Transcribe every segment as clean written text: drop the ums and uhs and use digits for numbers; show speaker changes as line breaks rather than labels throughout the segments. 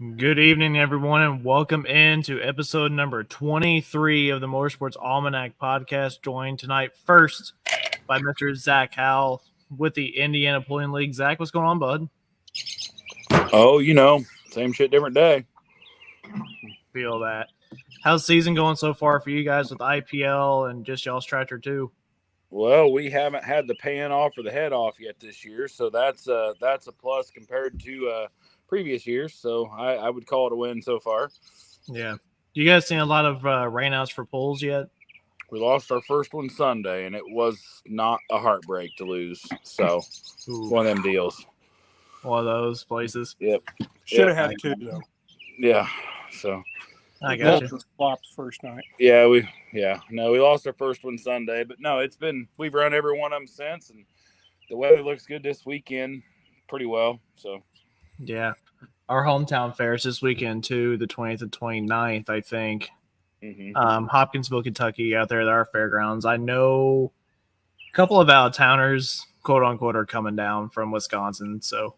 Good evening, everyone, and welcome into episode number 23 of the Motorsports Almanac podcast. Joined tonight first by Mr. Zach Howell with the Indiana Pulling League. Zach, what's going on, bud?
Oh, same shit, different day.
Feel that. How's the season going so far for you guys with IPL and just y'all's tractor too?
Well, we haven't had the pan off or the head off yet this year, so that's a plus compared to previous years. So I would call it a win so far.
Yeah. You guys seen a lot of rainouts for pulls yet?
We lost our first one Sunday, and it was not a heartbreak to lose. So one of them deals.
One of those places.
Yep.
Should have had two though.
Yeah. So
I got you.
Flops first night.
Yeah, we lost our first one Sunday, but no, we've run every one of them since, and the weather looks good this weekend, pretty well. So
yeah, our hometown fair is this weekend too, the 20th and 29th, I think.
Mm-hmm.
Hopkinsville, Kentucky, out there at our fairgrounds. I know a couple of out-of-towners, quote-unquote, are coming down from Wisconsin, so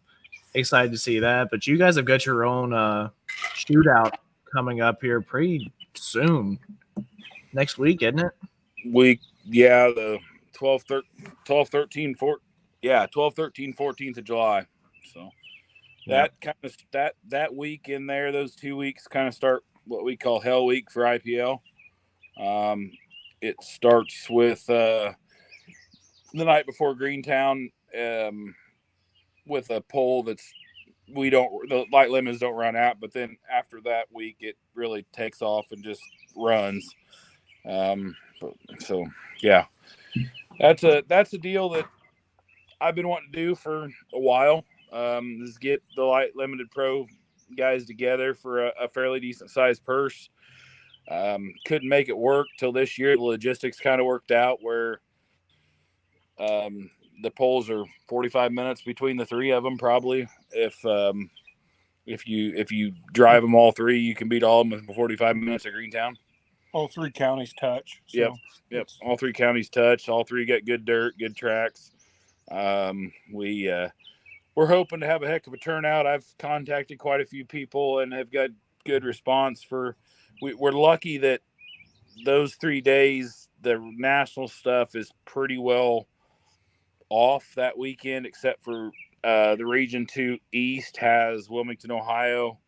excited to see that. But you guys have got your own shootout coming up here pretty soon. Next week, isn't it?
The 12, 13, 14, 14th of July. So that kind of that week in there, those 2 weeks kind of start what we call Hell Week for IPL. It starts with the night before Greentown with a poll the light limits don't run out, but then after that week it really takes off and just runs. That's a deal that I've been wanting to do for a while. Is get the light limited pro guys together for a fairly decent sized purse. Couldn't make it work till this year. The logistics kind of worked out where the polls are 45 minutes between the three of them. Probably if you drive them all three, you can beat all of them in 45 minutes at Greentown.
All three counties touch. So
Yep. All three counties touch. All three got good dirt, good tracks. We're hoping to have a heck of a turnout. I've contacted quite a few people and have got good response we're lucky that those 3 days, the national stuff is pretty well off that weekend, except for the Region 2 East has Wilmington, Ohio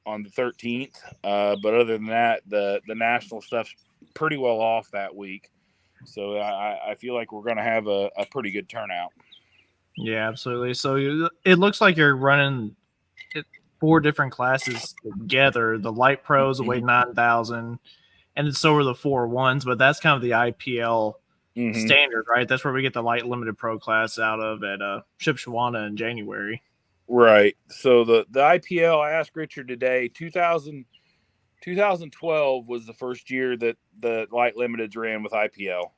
on the 13th. But other than that, the national stuff's pretty well off that week. So I feel like we're going to have a pretty good turnout.
Yeah, absolutely. So it looks like you're running 4 different classes together. The light pros weigh 9,000, and so are the 4 ones. But that's kind of the IPL standard, right? That's where we get the light limited pro class out of at Shipshewana in January.
Right. So the IPL, I asked Richard today, 2012 was the first year that the light limiteds ran with IPL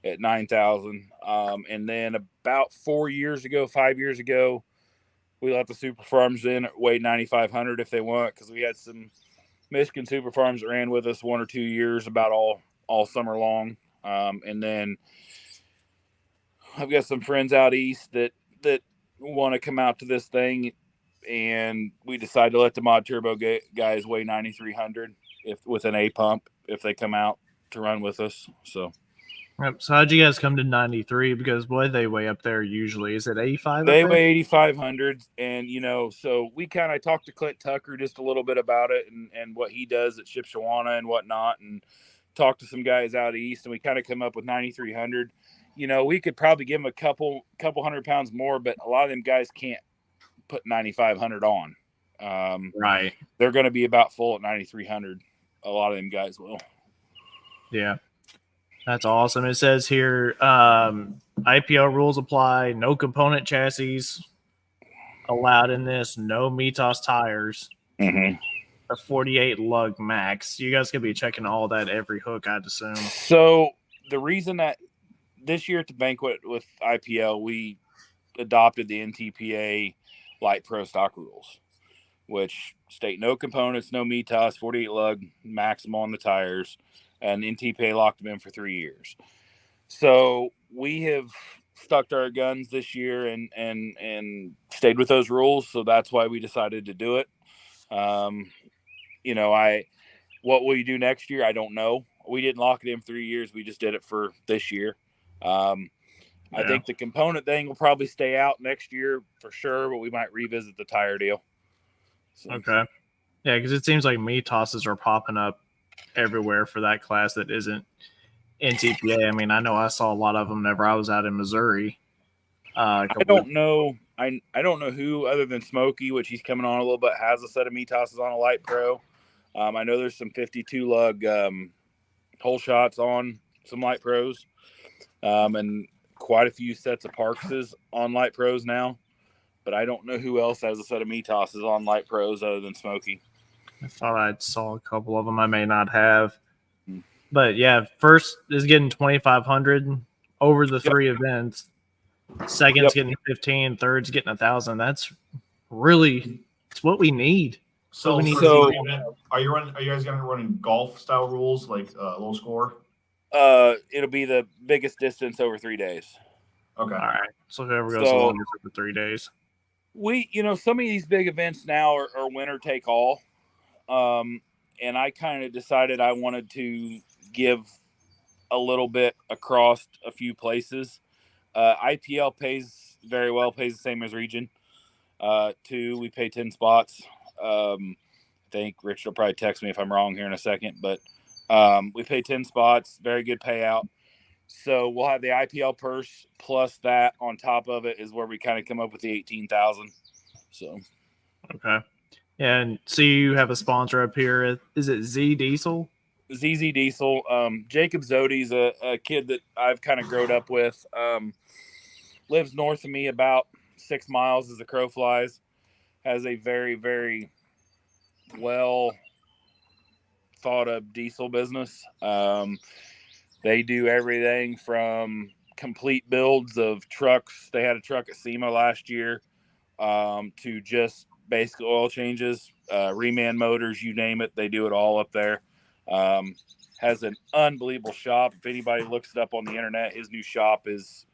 at 9,000. And then about 5 years ago, we let the super farms in at weight 9,500 if they want, because we had some Michigan super farms that ran with us 1 or 2 years about all summer long. And then I've got some friends out east that want to come out to this thing, and we decided to let the mod turbo guys weigh 9,300 with an A pump if they come out to run with us. So
how'd you guys come to 93? Because boy, they weigh up there usually. Is it 85?
They weigh 8,500, and so we kind of talked to Clint Tucker just a little bit about it and what he does at Shipshewana and whatnot, and talked to some guys out east, and we kind of come up with 9,300. We could probably give them a couple 100 pounds more, but a lot of them guys can't put 9,500 on.
Right.
They're going to be about full at 9,300. A lot of them guys will.
Yeah. That's awesome. It says here, IPL rules apply. No component chassis allowed in this. No Mitas tires.
Mm-hmm.
A 48 lug max. You guys could be checking all that every hook, I'd assume.
So the reason that this year at the banquet with IPL, we adopted the NTPA light pro stock rules, which state no components, no Mitas, 48 lug maximum on the tires, and NTPA locked them in for 3 years. So we have stuck to our guns this year and stayed with those rules. So that's why we decided to do it. You know, what will you do next year? I don't know. We didn't lock it in 3 years. We just did it for this year. I think the component thing will probably stay out next year for sure, but we might revisit the tire deal. So.
Okay. Yeah, because it seems like meat tosses are popping up everywhere for that class that isn't NTPA. I mean, I know I saw a lot of them whenever I was out in Missouri.
I don't know. I don't know who other than Smokey, which he's coming on a little bit, has a set of meat tosses on a light pro. I know there's some 52 lug hole shots on some light pros, and quite a few sets of Parkses on light pros now. But I don't know who else has a set of meat tosses on light pros other than Smokey.
I thought I saw a couple of them. I may not have. But yeah, first is getting 2,500 over the 3 events. Second's getting 15, third's getting 1,000. That's really it's what we need.
So,
we need
are you guys gonna run golf style rules like low score?
It'll be the biggest distance over 3 days.
Okay.
All right. So whoever goes the longest for 3 days.
Some of these big events now are winner take all. And I kind of decided I wanted to give a little bit across a few places. IPL pays very well, pays the same as region. 2, we pay 10 spots. I think Richard will probably text me if I'm wrong here in a second, but we pay 10 spots, very good payout. So we'll have the IPL purse plus that on top of it is where we kind of come up with the 18,000. So,
okay. And so you have a sponsor up here. Is it Z Diesel?
ZZ Diesel. Jacob Zodi's a kid that I've kind of grown up with. Lives north of me about 6 miles as the crow flies. Has a very, very well thought of diesel business. They do everything from complete builds of trucks. They had a truck at SEMA last year to just basic oil changes, reman motors, you name it. They do it all up there. Has an unbelievable shop. If anybody looks it up on the internet, his new shop is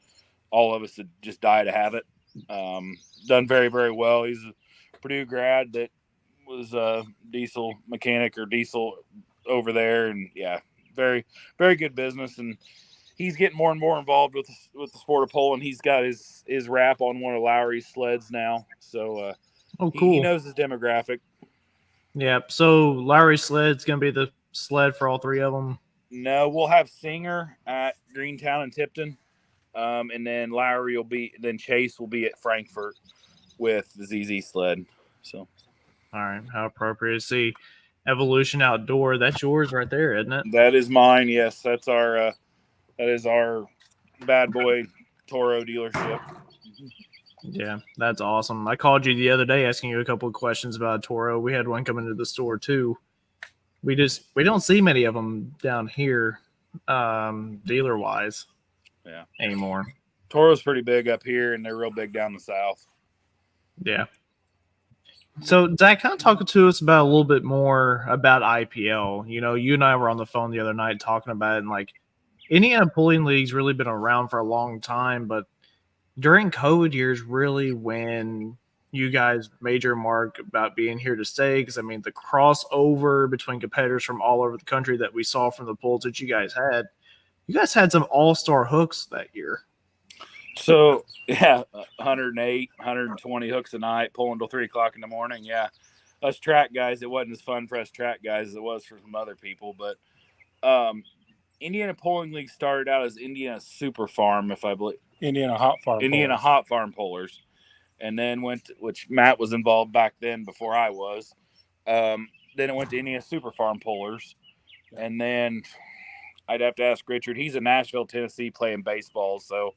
all of us would just die to have it. Done very, very well. He's a Purdue grad that was a diesel mechanic or diesel over there. And yeah, very, very good business. And he's getting more and more involved with the sport of pole, and he's got his wrap on one of Lowry's sleds now. So,
oh, cool.
He knows his demographic.
Yeah. So Lowry sled's going to be the sled for all 3 of them?
No, we'll have Singer at Greentown and Tipton. And then Lowry Chase will be at Frankfurt with the ZZ sled. So,
all right. How appropriate. See, Evolution Outdoor, that's yours right there, isn't it?
That is mine. Yes. That is our bad boy Toro dealership.
Yeah, that's awesome. I called you the other day asking you a couple of questions about Toro. We had one come into the store too. We don't see many of them down here, dealer wise.
Yeah,
anymore.
Toro's pretty big up here, and they're real big down the south.
Yeah. So Zach, kind of talk to us about a little bit more about IPL. You know, you and I were on the phone the other night talking about it, and like Indiana Pulling League's really been around for a long time, but during COVID years, really when you guys made your mark about being here to stay, because I mean the crossover between competitors from all over the country that we saw from the pulls that you guys had some all-star hooks that year.
So yeah, 108, 120 hooks a night, pulling till 3 o'clock in the morning. Yeah, us track guys, it wasn't as fun for us track guys as it was for some other people. But Indiana Pulling League started out as Indiana Super Farm, if I believe.
Indiana Hot Farm
Pullers, and then which Matt was involved back then before I was. Then it went to Indiana Super Farm Pullers, and then I'd have to ask Richard. He's in Nashville, Tennessee, playing baseball, so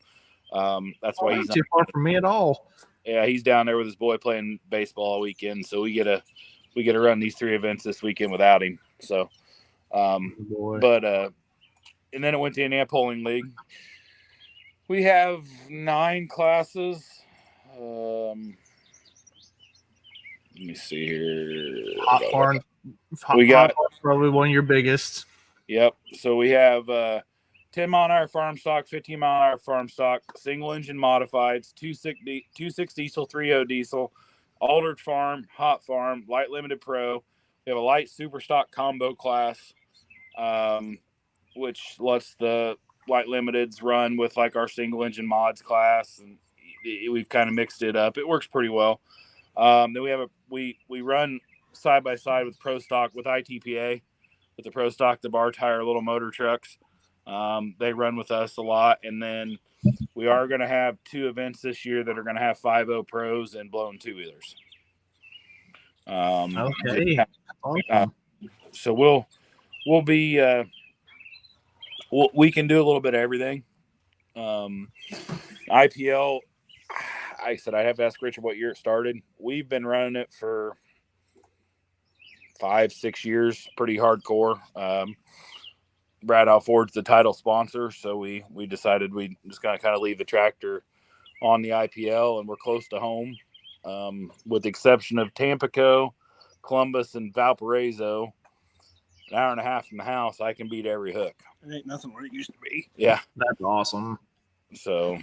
that's why he's
not too far from me at all.
Yeah, he's down there with his boy playing baseball all weekend, so we get to run these 3 events this weekend without him. So, and then it went to Indiana Pulling League. We have 9 classes. Let me see here.
Hot Farm. We got probably one of your biggest.
Yep. So we have 10-mile-an-hour farm stock, 15-mile-an-hour farm stock, single engine modifieds, 2.6 diesel, 3.0 diesel, Altered Farm, Hot Farm, Light Limited Pro. We have a light super stock combo class, which lets the light limiteds run with like our single engine mods class, and we've kind of mixed it up. It works pretty well. Then we run side by side with Pro Stock with ITPA, with the Pro Stock, the bar tire little motor trucks. They run with us a lot, and then we are going to have 2 events this year that are going to have 5.0 pros and blown 2-wheelers.
Okay. Awesome.
So we'll be we can do a little bit of everything. IPL, I said I have to ask Richard what year it started. We've been running it for 5-6 years, pretty hardcore. Brad Alford's the title sponsor, so we decided we just gotta kind of leave the tractor on the IPL, and we're close to home, with the exception of Tampico, Columbus, and Valparaiso. An hour and a half from the house, I can beat every hook.
It ain't nothing where it used to be.
Yeah,
That's awesome.
so,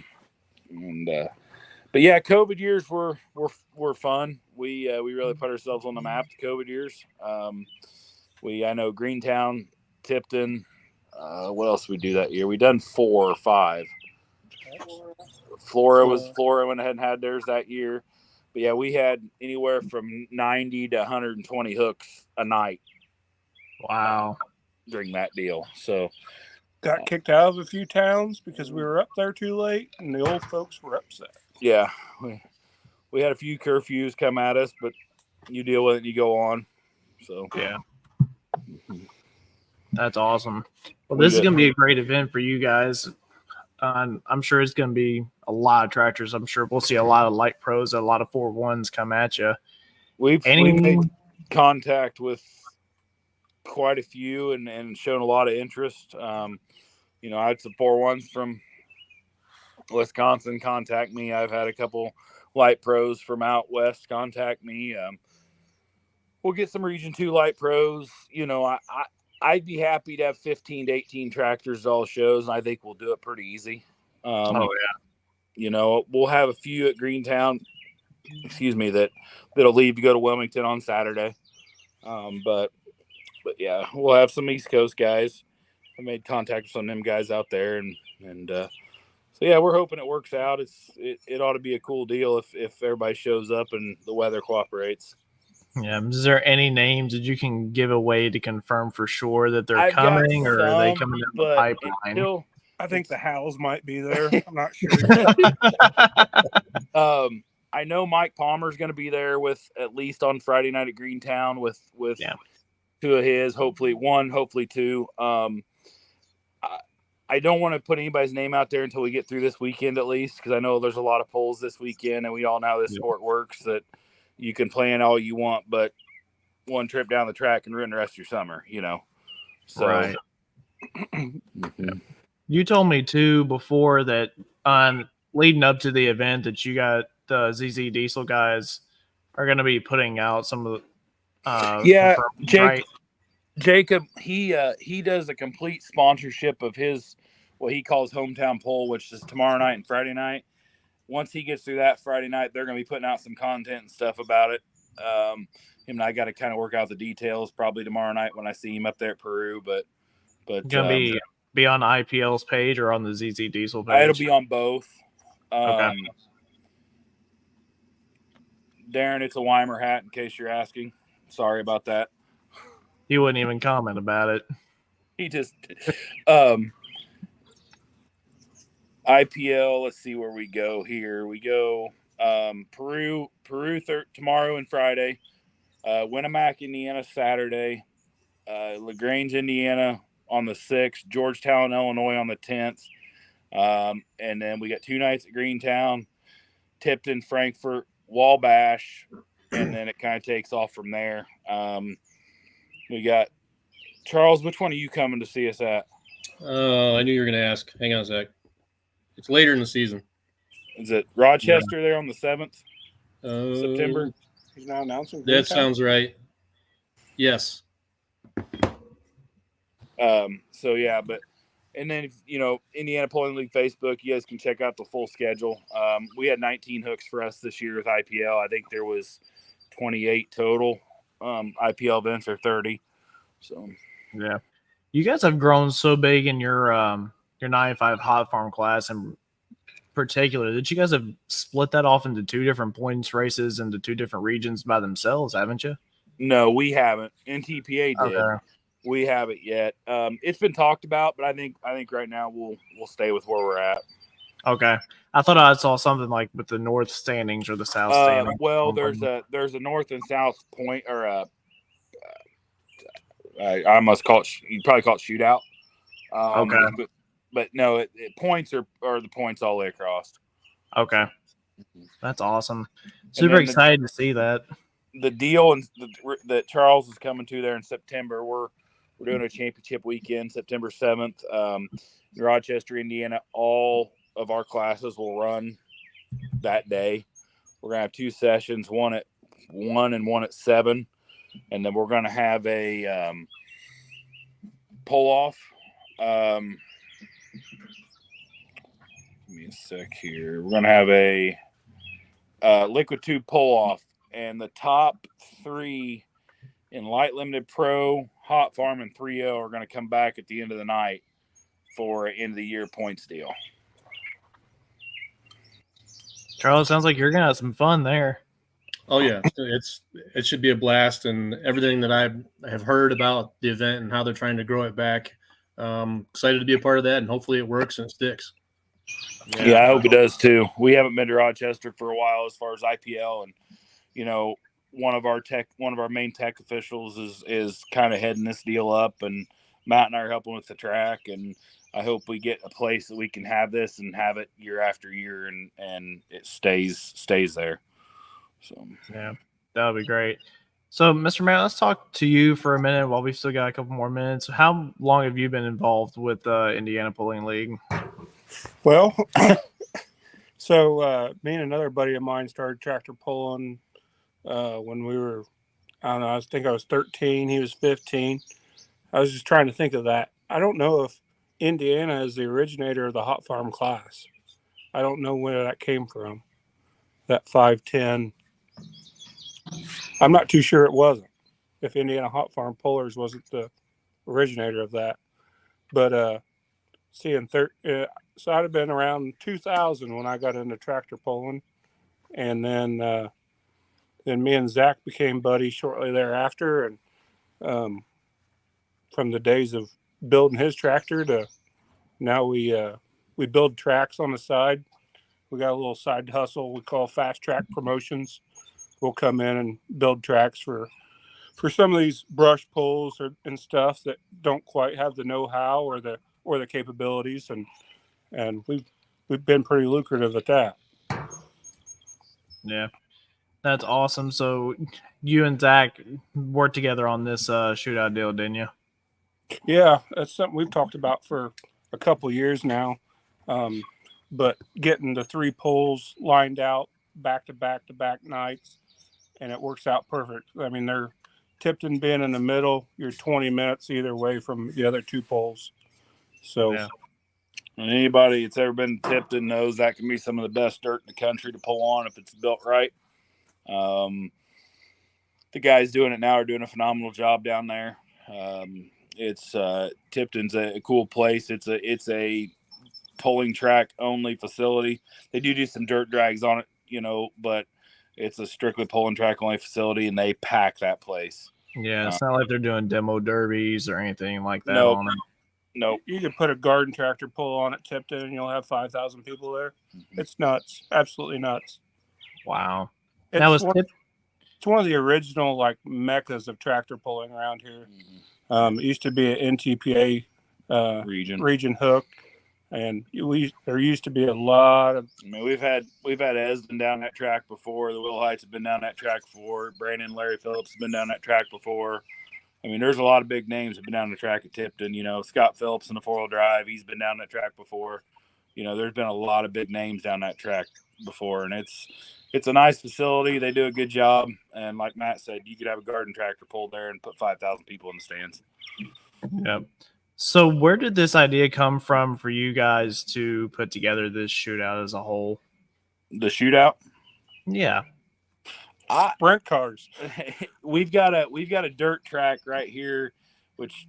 and but yeah, COVID years were fun. We really put ourselves on the map. The COVID years. I know Greentown, Tipton. What else we do that year? We done 4 or 5. Flora went ahead and had theirs that year. But yeah, we had anywhere from 90 to 120 hooks a night.
Wow.
During that deal. So
got kicked out of a few towns because we were up there too late, and the old folks were upset.
Yeah, we had a few curfews come at us, but you deal with it and you go on. So
yeah. That's awesome. Well, this is going to be a great event for you guys. I'm sure it's going to be a lot of tractors. I'm sure we'll see a lot of light pros, a lot of 4.1s come at you.
We've made contact with quite a few and shown a lot of interest. I had some 4.1s from Wisconsin contact me. I've had a couple light pros from out west contact me. We'll get some Region 2 light pros. I'd be happy to have 15 to 18 tractors at all shows, and I think we'll do it pretty easy. We'll have a few at Greentown, that'll leave to go to Wilmington on Saturday. But yeah, we'll have some East Coast guys. I made contact with some of them guys out there, and so yeah, we're hoping it works out. It ought to be a cool deal if everybody shows up and the weather cooperates.
Yeah. Is there any names that you can give away to confirm for sure that they're coming, or are they coming in the pipeline?
I think the Howells might be there. I'm not sure.
I know Mike Palmer's going to be there with at least on Friday night at Greentown with 2 of his, hopefully 1, hopefully 2. I don't want to put anybody's name out there until we get through this weekend at least, because I know there's a lot of polls this weekend, and we all know how this sport works, that you can plan all you want, but one trip down the track can ruin the rest of your summer, So,
right. You told me too before that on leading up to the event that you got the ZZ Diesel guys are going to be putting out some of the
Jacob, he does a complete sponsorship of his what he calls hometown poll, which is tomorrow night and Friday night. Once he gets through that Friday night, they're going to be putting out some content and stuff about it. Him and I got to kind of work out the details probably tomorrow night when I see him up there at Peru. But
going to be on IPL's page or on the ZZ Diesel page?
It'll be on both.
Okay.
Darren, it's a Weimer hat in case you're asking. Sorry about that.
He wouldn't even comment about it.
He just IPL. Let's see where we go here. We go Peru tomorrow and Friday. Winnemac, Indiana, Saturday. LaGrange, Indiana on the 6th. Georgetown, Illinois on the 10th. And then we got 2 nights at Greentown, Tipton, Frankfurt, Wabash, and then it kind of takes off from there. We got Charles. Which one are you coming to see us at?
I knew you were going to ask. Hang on a sec. It's later in the season.
Is it Rochester there on the 7th? September?
He's now announcing.
That sounds right. Yes.
So yeah, but And then, Indiana Pulling League Facebook, you guys can check out the full schedule. We had 19 hooks for us this year with IPL. I think there was 28 total. IPL events are 30. So,
yeah. You guys have grown so big in your 95 hot farm class in particular that you guys have split that off into 2 different points races into 2 different regions by themselves, haven't you?
No, we haven't. NTPA did.
Okay.
We haven't yet. It's been talked about, but I think right now we'll stay with where we're at.
Okay. I thought I saw something like with the north standings or the south standings.
Well, there's a north and south point, or I must call it. You probably call it shootout.
Okay.
But no, points are the points all the way across.
Okay. That's awesome. Super excited to see that.
The deal that Charles is coming to there in September. We're doing a championship weekend, September 7th. In Rochester, Indiana, all of our classes will run that day. We're going to have 2 sessions, one at 1 and one at 7. And then we're going to have a pull-off. Give me a sec here. We're going to have a liquid tube pull-off. And the top 3 in light limited pro, hot farm, and 3.0 are going to come back at the end of the night for an end of the year points deal.
Charles, sounds like you're gonna have some fun there.
Oh yeah, it should be a blast, and everything that I have heard about the event and how they're trying to grow it back. Excited to be a part of that, and hopefully it works and it sticks.
Yeah, I hope it does too. We haven't been to Rochester for a while as far as IPL, and one of our main tech officials is kind of heading this deal up, and Matt and I are helping with the track, and I hope we get a place that we can have this and have it year after year, and it stays there. So
yeah, that would be great. So, Mr. Matt, let's talk to you for a minute while we've still got a couple more minutes. How long have you been involved with Indiana Pulling League?
Well, so me and another buddy of mine started tractor pulling when we were, I don't know, I think I was 13, he was 15. I was just trying to think of that. I don't know if Indiana is the originator of the hot farm class. I don't know where that came from, that 5'10". I'm not too sure it wasn't, if Indiana Hot Farm Pullers wasn't the originator of that. But so I'd have been around 2000 when I got into tractor pulling. And then me and Zach became buddies shortly thereafter. And from the days of building his tractor to now we build tracks on the side. We got a little side hustle we call Fast Track Promotions. We'll come in and build tracks for some of these brush pulls and stuff that don't quite have the know-how or the capabilities, and we've been pretty lucrative at that.
Yeah, that's awesome. So you and Zach worked together on this shootout deal, didn't you? Yeah,
that's something we've talked about for a couple years now. But getting the 3 pulls lined out back to back nights, and it works out perfect. I mean, they're Tipton being in the middle, you're 20 minutes either way from the other 2 pulls. So,
yeah. And anybody that's ever been to Tipton knows that can be some of the best dirt in the country to pull on if it's built right. The guys doing it now are doing a phenomenal job down there. It's Tipton's a cool place. It's a pulling track only facility. They do some dirt drags on it, but it's a strictly pulling track only facility, and they pack that place.
Yeah, it's not like they're doing demo derbies or anything like that
nope.
on it.
Nope. You can put a garden tractor pull on at Tipton, and you'll have 5,000 people there. Mm-hmm. It's nuts, absolutely nuts.
Wow.
It's one of the original meccas of tractor pulling around here. Mm-hmm. It used to be an NTPA region hook. And there used to be a lot of.
I mean, we've had Ez been down that track before. The Will Heights have been down that track before. Brandon Larry Phillips have been down that track before. I mean, there's a lot of big names that have been down the track at Tipton. Scott Phillips in the 4-wheel drive, he's been down that track before. There's been a lot of big names down that track before, and it's a nice facility. They do a good job, and like Matt said, you could have a garden tractor pulled there and put 5,000 people in the stands.
Yep. So where did this idea come from for you guys to put together this shootout as a whole?
The shootout.
Yeah.
Sprint cars.
We've got a dirt track right here, which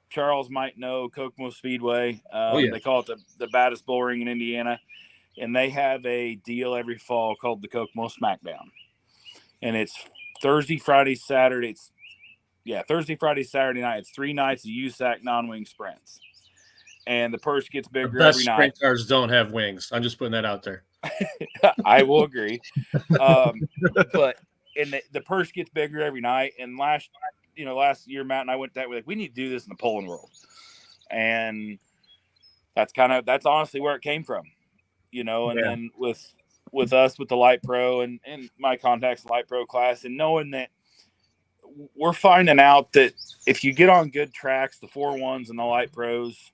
Charles might know, Kokomo Speedway.
Yeah.
They call it the baddest bull ring in Indiana, and they have a deal every fall called the Kokomo Smackdown, and it's Thursday, Friday, Saturday. Thursday, Friday, Saturday night. It's 3 nights of USAC non-wing sprints, and the purse gets
The
bigger
best
every night.
sprint cars don't have wings. I'm just putting that out there.
I will agree. But the purse gets bigger every night. And last year, Matt and I went that way. Like, we need to do this in the pulling world. And that's honestly where it came from, and then with us, with the Light Pro and my contacts in the Light Pro class, and knowing that we're finding out that if you get on good tracks, the 4-1s and the Light Pros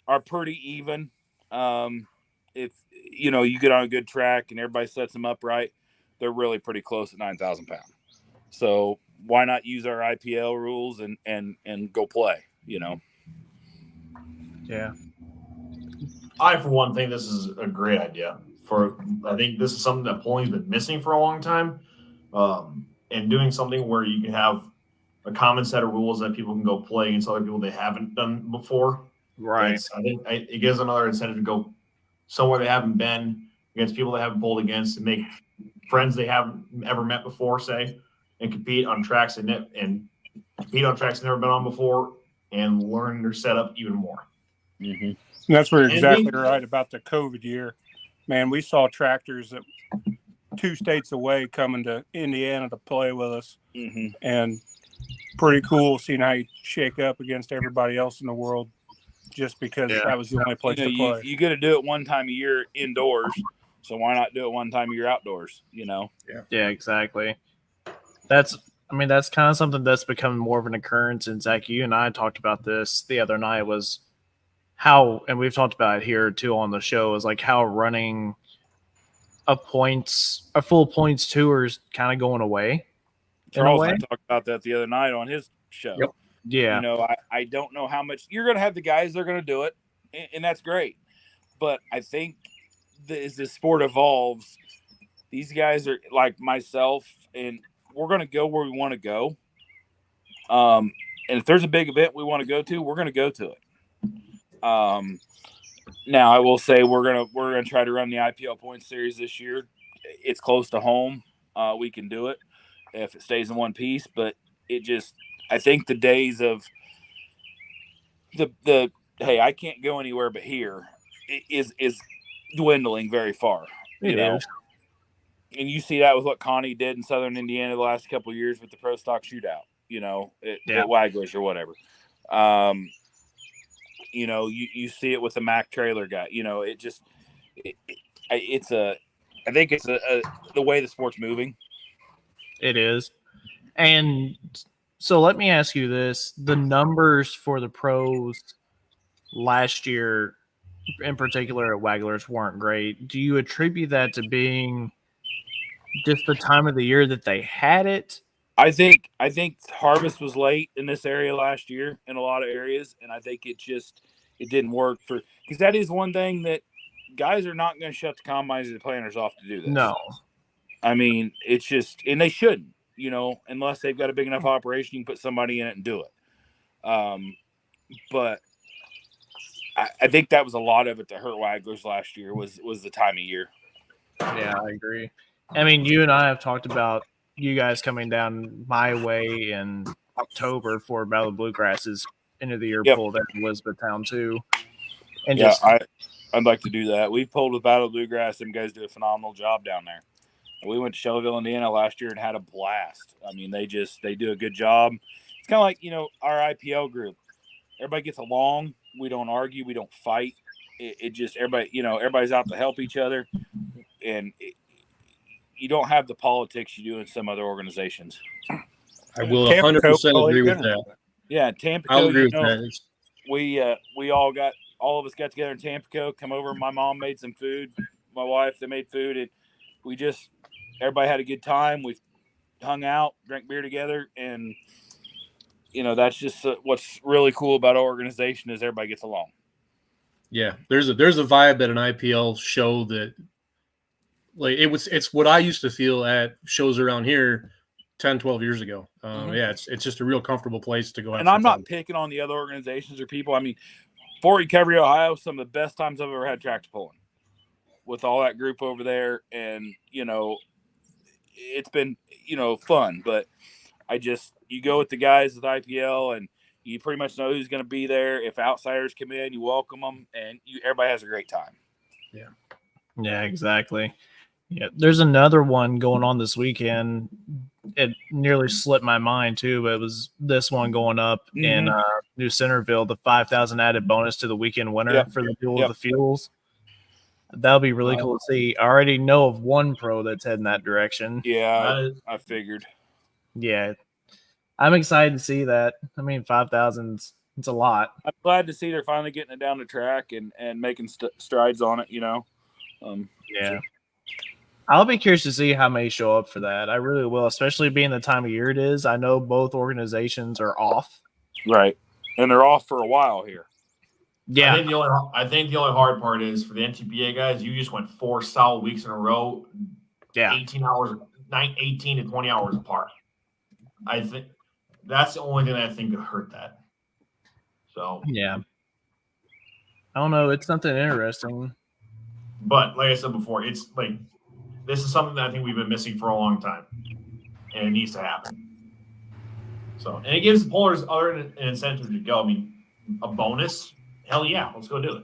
are pretty even. If you get on a good track and everybody sets them up right, they're really pretty close at 9,000 pounds. So why not use our IPL rules and go play?
Yeah.
I, for one, think this is a great idea. I think this is something that polling's been missing for a long time, and doing something where you can have a common set of rules that people can go play against other people they haven't done before.
Right.
I think it gives another incentive to go somewhere they haven't been, against people they haven't pulled against, and make friends they haven't ever met before, say, and compete on tracks and compete on tracks they've never been on before, and learn their setup even more.
Mm-hmm.
And that's what you're exactly right about the COVID year. Man, we saw tractors that 2 states away coming to Indiana to play with us.
Mm-hmm.
And pretty cool seeing how you shake up against everybody else in the world just because that was the only place to play.
You got to do it one time a year indoors, so why not do it one time a year outdoors?
Yeah, exactly. That's kind of something that's become more of an occurrence. And Zach, you and I talked about this the other night, was how, and we've talked about it here too on the show, is like how running a full points tour is kind of going away.
Charles and I talked about that the other night on his show.
Yep.
Yeah.
I don't know how much you're going to have the guys that are going to do it, and that's great. But I think as the sport evolves, these guys are like myself, and we're going to go where we want to go. And if there's a big event we want to go to, we're going to go to it. Now I will say we're gonna try to run the IPL Points Series this year. It's close to home. We can do it if it stays in one piece, but I think the days of the hey, I can't go anywhere but here is dwindling very far.
It is.
And you see that with what Connie did in Southern Indiana the last couple of years with the Pro Stock Shootout. At Wagler's or whatever. You see it with the Mack trailer guy. I think it's the way the sport's moving.
It is. And so let me ask you this. The numbers for the pros last year, in particular at Wagler's, weren't great. Do you attribute that to being just the time of the year that they had it?
I think harvest was late in this area last year in a lot of areas, and I think it didn't work because that is one thing that guys are not going to shut the combines and the planners off to do this.
No,
I mean it's just, and they shouldn't, unless they've got a big enough operation, you can put somebody in it and do it. But I think that was a lot of it that hurt Wagler's last year was the time of year.
Yeah, I agree. I mean, you and I have talked about you guys coming down my way in October for Battle of Bluegrass's end of the year pull there in Elizabethtown too. And
I'd like to do that. We've pulled with Battle of Bluegrass. Them guys do a phenomenal job down there. We went to Shelbyville, Indiana last year and had a blast. I mean, they do a good job. It's kind of like, our IPL group. Everybody gets along. We don't argue. We don't fight. It just, everybody's out to help each other. And you don't have the politics you do in some other organizations.
I will 100% agree with that.
Yeah, Tampico.
I'll agree with that.
All of us got together in Tampico, come over. My mom made some food. My wife, they made food. And everybody had a good time. We hung out, drank beer together, and that's just what's really cool about our organization is everybody gets along.
Yeah, there's a vibe at an IPL show that, like, it's what I used to feel at shows around here 10, 12 years ago. Yeah, it's just a real comfortable place to go have
And
some
I'm
fun.
not picking on the other organizations or people. I mean, Fort Recovery, Ohio, some of the best times I've ever had tractor pulling with all that group over there. And, it's been, fun. But you go with the guys at IPL and you pretty much know who's going to be there. If outsiders come in, you welcome them, and everybody has a great time.
Yeah, exactly. Yeah, there's another one going on this weekend. It nearly slipped my mind too, but it was this one going up in New Centerville, the 5,000 added bonus to the weekend winner for the Duel of the Fields. That'll be really cool to see. I already know of one pro that's heading that direction.
Yeah, I figured.
Yeah, I'm excited to see that. I mean, 5,000, it's a lot.
I'm glad to see they're finally getting it down the track and making strides on it,
Yeah. I'll be curious to see how many show up for that. I really will, especially being the time of year it is. I know both organizations are off.
Right. And they're off for a while here.
Yeah.
I think the only hard part is for the NTPA guys, you just went 4 solid weeks in a row.
Yeah.
18 to 20 hours apart. I think that's the only thing that I think could hurt that. So
yeah. I don't know. It's something interesting.
But like I said before, it's like this is something that I think we've been missing for a long time. And it needs to happen. So, and it gives the pullers an incentive to go. I mean, a bonus, hell yeah, let's go do it.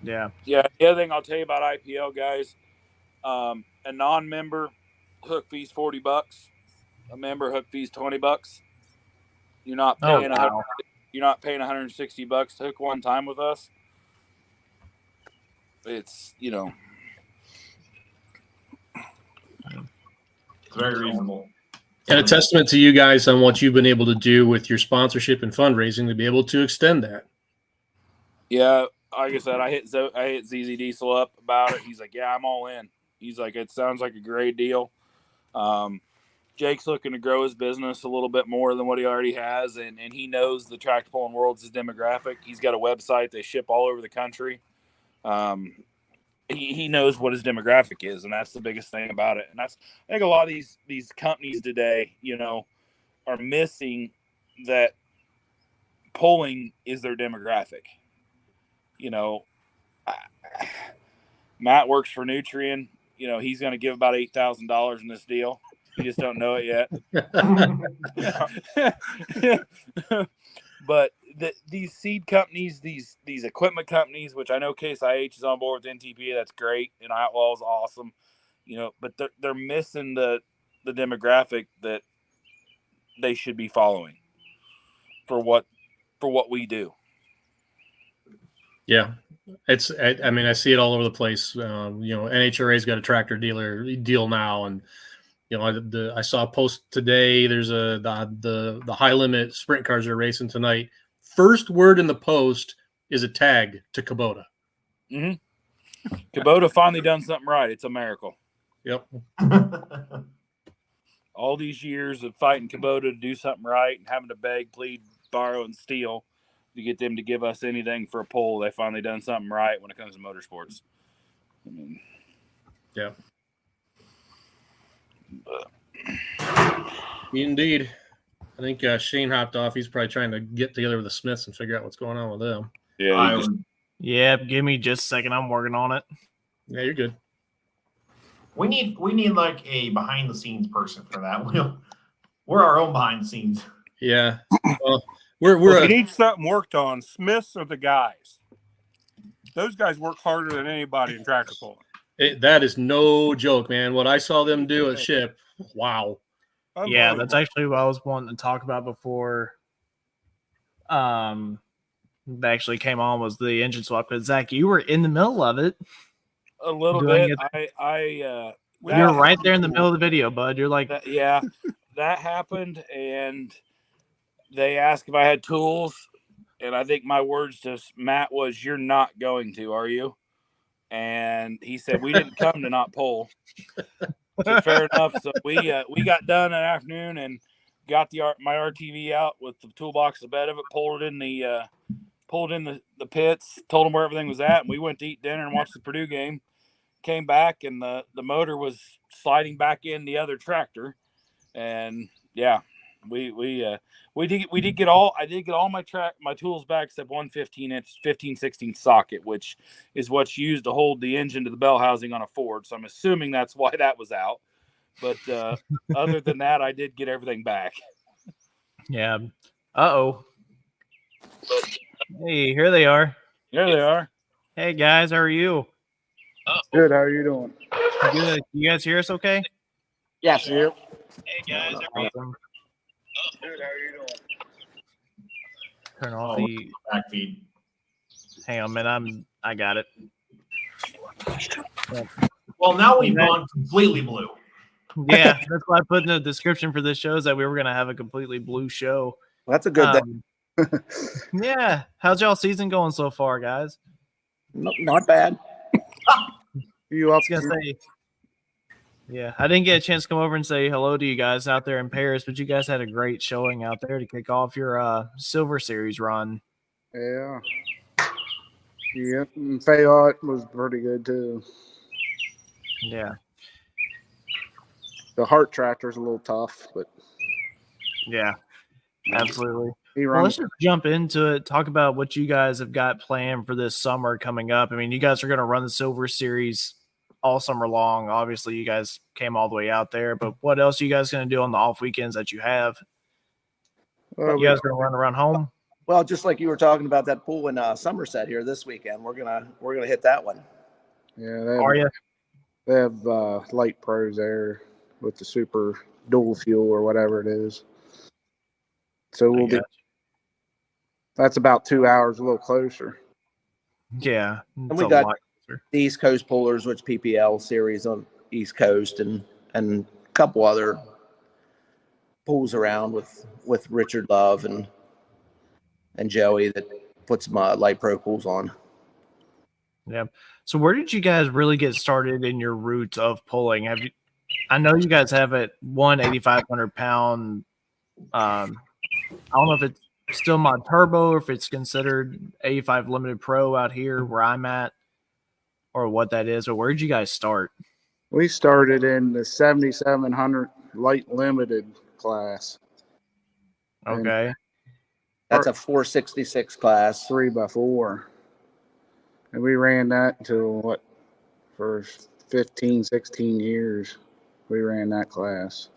Yeah.
Yeah. The other thing I'll tell you about IPL guys, a non-member hook fees $40, a member hook fees $20. You're not paying you're not paying $160 to hook one time with us. It's
it's very reasonable.
And a testament to you guys on what you've been able to do with your sponsorship and fundraising to be able to extend that.
Yeah, like I said, I hit ZZ Diesel up about it. He's like, "Yeah, I'm all in." He's like, "It sounds like a great deal." Jake's looking to grow his business a little bit more than what he already has, and he knows the tractor pulling world's his demographic. He's got a website; they ship all over the country. He knows what his demographic is, and that's the biggest thing about it. And I think a lot of these companies today, are missing that pulling is their demographic. Matt works for Nutrien. He's going to give about $8,000 in this deal. You just don't know it yet. But these seed companies, these equipment companies, which I know Case IH is on board with NTPA, that's great, and Outlaw is awesome. But they're missing the demographic that they should be following for what we do.
Yeah. I see it all over the place. NHRA's got a tractor deal now, and I saw a post today. There's the high limit sprint cars are racing tonight. First word in the post is a tag to Kubota.
Mm-hmm. Kubota finally done something right. It's a miracle.
Yep.
All these years of fighting Kubota to do something right and having to beg, plead, borrow, and steal to get them to give us anything for a pull, they finally done something right when it comes to motorsports.
Yeah. Indeed. I think Shane hopped off. He's probably trying to get together with the Smiths and figure out what's going on with them.
Yeah, give me just a second. I'm working on it.
Yeah, you're good.
We need like a behind the scenes person for that. We're our own behind the scenes.
Yeah. We
need something worked on. Smiths are the guys. Those guys work harder than anybody in tractor pulling.
That is no joke, man. What I saw them do at SHIP, wow.
Yeah, that's actually what I was wanting to talk about before. That actually came on was the engine swap. Because Zach, you were in the middle of it.
A little bit.
You're right there in the middle of the video, bud. You're like,
that happened, and they asked if I had tools, and I think my words to Matt was, "You're not going to, are you?" And he said, "We didn't come to not pull." So fair enough. So we got done that afternoon, and got my RTV out with the toolbox, the bed of it, pulled in the pits, told them where everything was at, and we went to eat dinner and watched the Purdue game. Came back, and the motor was sliding back in the other tractor, and yeah, we did get all my tools back except one 15-16 socket, which is what's used to hold the engine to the bell housing on a Ford. So I'm assuming that's why that was out. But other than that, I did get everything back.
Yeah. Uh-oh. Hey, here they are.
There they are.
Hey, guys. How are you?
Good. How are you doing?
Good. You guys hear us okay?
Yes. You.
Hey, guys. Awesome.
Good. How are you doing?
Turn off the
back feed.
Hang on, man. I got it.
Well, now we've gone completely blue.
Yeah, that's why I put in the description for this show is that we were going to have a completely blue show.
Well, that's a good thing.
Yeah. How's y'all season going so far, guys?
Not bad.
You
I
up?
was gonna say, yeah, I didn't get a chance to come over and say hello to you guys out there in Paris, but you guys had a great showing out there to kick off your Silver Series run.
Yeah. Yeah. And Fayette was pretty good too.
Yeah,
The Hart tractor's a little tough, but
yeah, absolutely.
he
Well, let's
runs.
just jump into it. Talk about what you guys have got planned for this summer coming up. I mean, you guys are going to run the Silver Series all summer long. Obviously, you guys came all the way out there, but what else are you guys going to do on the off weekends that you have? You guys going to run around home?
Well, just like you were talking about that pool in Somerset here this weekend, we're gonna hit that one.
Yeah.
Are you?
They have light pros there with the super dual fuel or whatever it is. So we'll be. That's about 2 hours, a little closer.
Yeah,
And we got the East Coast Pullers, which PPL series on East Coast, and a couple other pools around with Richard Love and Joey that puts my light pro pools on.
Yeah. So where did you guys really get started in your route of pulling? Have you? I know you guys have it 8,500 pound. I don't know if it's still mod turbo or if it's considered 85 limited pro out here where I'm at, or what that is. But where did you guys start?
We started in the 7,700 light limited class.
Okay.
That's a 466 class.
3x4. And we ran that until for 15, 16 years. We ran that class.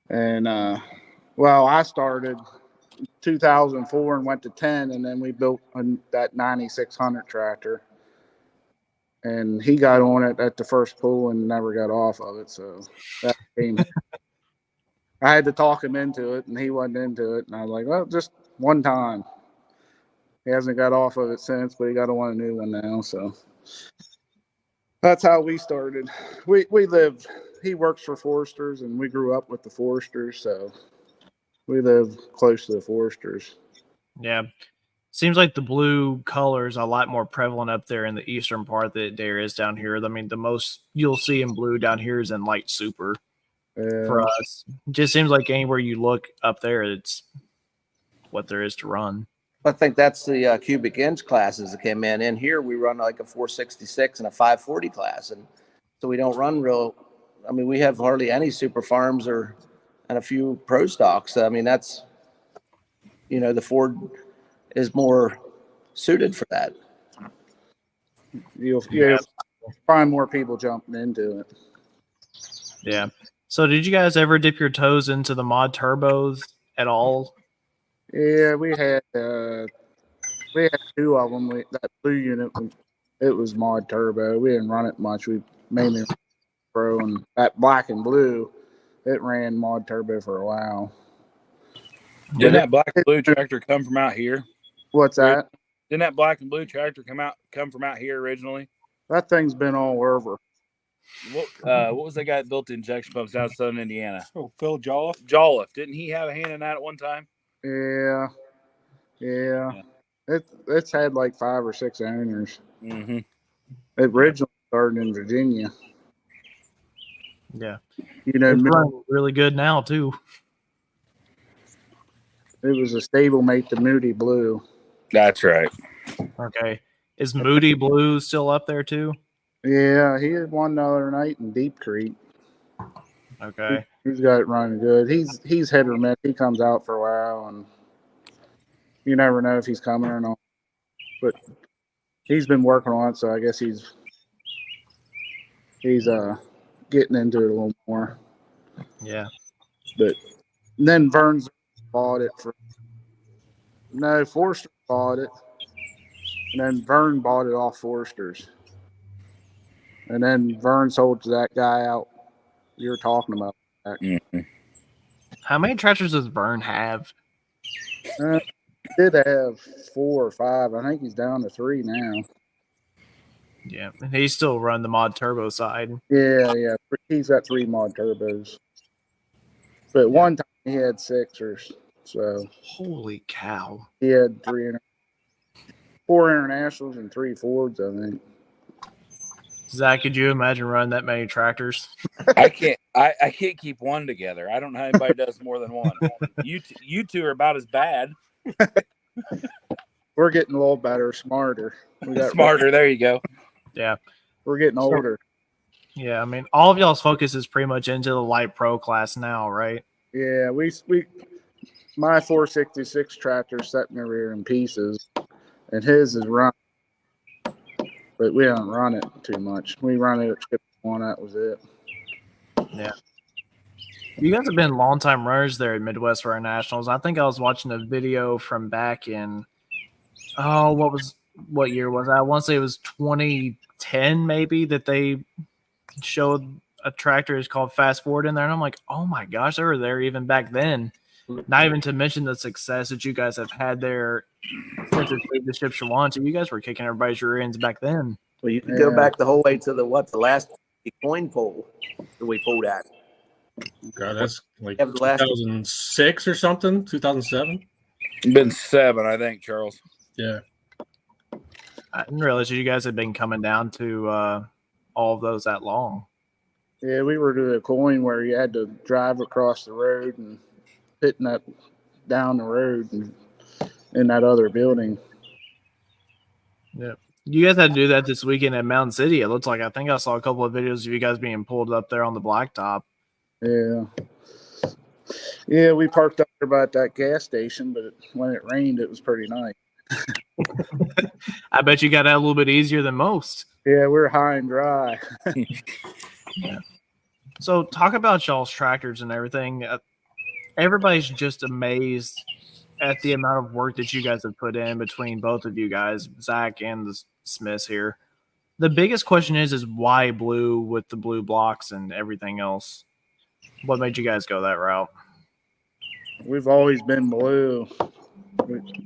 And, I started 2004 and went to 10, and then we built that 9600 tractor. And he got on it at the first pool and never got off of it. So that came. I had to talk him into it, and he wasn't into it. And I was like, well, just one time. He hasn't got off of it since, but he got on a new one now. So that's how we started. We lived. He works for Foresters, and we grew up with the Foresters, so we live close to the Foresters.
Yeah. Seems like the blue color is a lot more prevalent up there in the eastern part that there is down here. I mean, the most you'll see in blue down here is in light super. For us, it just seems like anywhere you look up there, it's what there is to run.
I think that's the cubic inch classes that came in. In here, we run like a 466 and a 540 class, and so we don't run real. I mean, we have hardly any super farms and a few pro stocks. I mean, that's the Ford is more suited for that.
You'll find more people jumping into it.
Yeah. So did you guys ever dip your toes into the mod turbos at all?
Yeah, we had 2 of them. That blue unit, it was mod turbo. We didn't run it much. We mainly pro, and that black and blue, it ran mod turbo for a while.
Didn't that black and blue tractor come from out here?
What's that?
Didn't that black and blue tractor come from out here originally?
That thing's been all over.
What was that guy that built the injection pumps out of Southern Indiana?
Oh, Phil Jolliffe.
Jolliffe. Didn't he have a hand in that at one time?
Yeah. It's had like 5 or 6 owners.
Mm-hmm.
It originally started in Virginia.
Yeah.
It's
running really good now too.
It was a stablemate to Moody Blue.
That's right.
Okay. Is Moody Blue still up there too?
Yeah, he had won the other night in Deep Creek.
Okay.
He's got it running good. He's hit or miss. He comes out for a while, and you never know if he's coming or not. But he's been working on it, so I guess he's getting into it a little more.
Yeah.
But then Vern's bought it Forster bought it, and then Vern bought it off Forster's, and then Vern sold to that guy out you were talking about.
Mm-hmm.
How many tractors does Vern have?
Did have 4 or 5. I think he's down to 3 now.
Yeah, and he still run the mod turbo side.
Yeah. He's got 3 mod turbos. But one time he had 6ers. So
Holy cow!
he had 4 internationals and 3 Fords, I think.
Zach, could you imagine running that many tractors?
I can't. I can't keep one together. I don't know how anybody does more than one. You two are about as bad.
We're getting a little better, smarter.
Smarter. There you go.
Yeah,
we're getting older.
Yeah, I mean, all of y'all's focus is pretty much into the light pro class now, right?
Yeah, my 466 tractor's sitting over here in pieces, and his is run, but we don't run it too much. We run it at Chip 1. That was it.
Yeah. You guys have been longtime runners there at Midwest for our nationals. I think I was watching a video from back in what year was that? I want to say it was 2010 maybe that they showed a tractor is called Fast Forward in there, and I'm like, oh my gosh, they were there even back then. Not even to mention the success that you guys have had there since it's made the ship Shawan. So you guys were kicking everybody's rear ends back then.
Well, you can go back the whole way to the last coin pull that we pulled at.
God, that's like
Yeah, the last-
2006 or something, 2007.
Been 7, I think, Charles.
Yeah.
I didn't realize you guys had been coming down to all of those that long.
Yeah, we were doing a coin where you had to drive across the road and hitting that down the road and in that other building.
Yeah. You guys had to do that this weekend at Mountain City. It looks like I think I saw a couple of videos of you guys being pulled up there on the blacktop.
Yeah. Yeah, we parked up there by that gas station, but when it rained, it was pretty nice.
I bet you got out a little bit easier than most.
Yeah, we're high and dry.
Yeah. So talk about y'all's tractors and everything. Everybody's just amazed at the amount of work that you guys have put in between both of you guys, Zach and the Smiths here. The biggest question is why blue with the blue blocks and everything else? What made you guys go that route?
We've always been blue.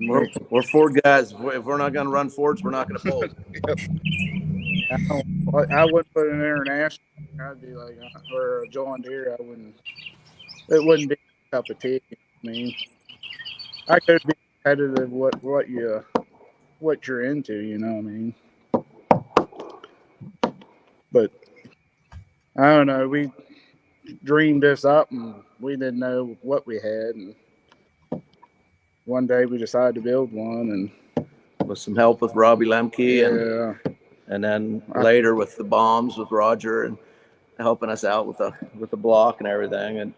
We're Ford guys. If we're not going to run Fords, we're not going to pull.
I wouldn't put an international. I'd be like, or a John Deere. It wouldn't be a cup of tea. I mean, I could be competitive. What you're into, you know what I mean. But I don't know. We dreamed this up, and we didn't know what we had. And one day we decided to build one, and
With some help with Robbie Lemke, and then later with the bombs with Roger and helping us out with the block and everything. And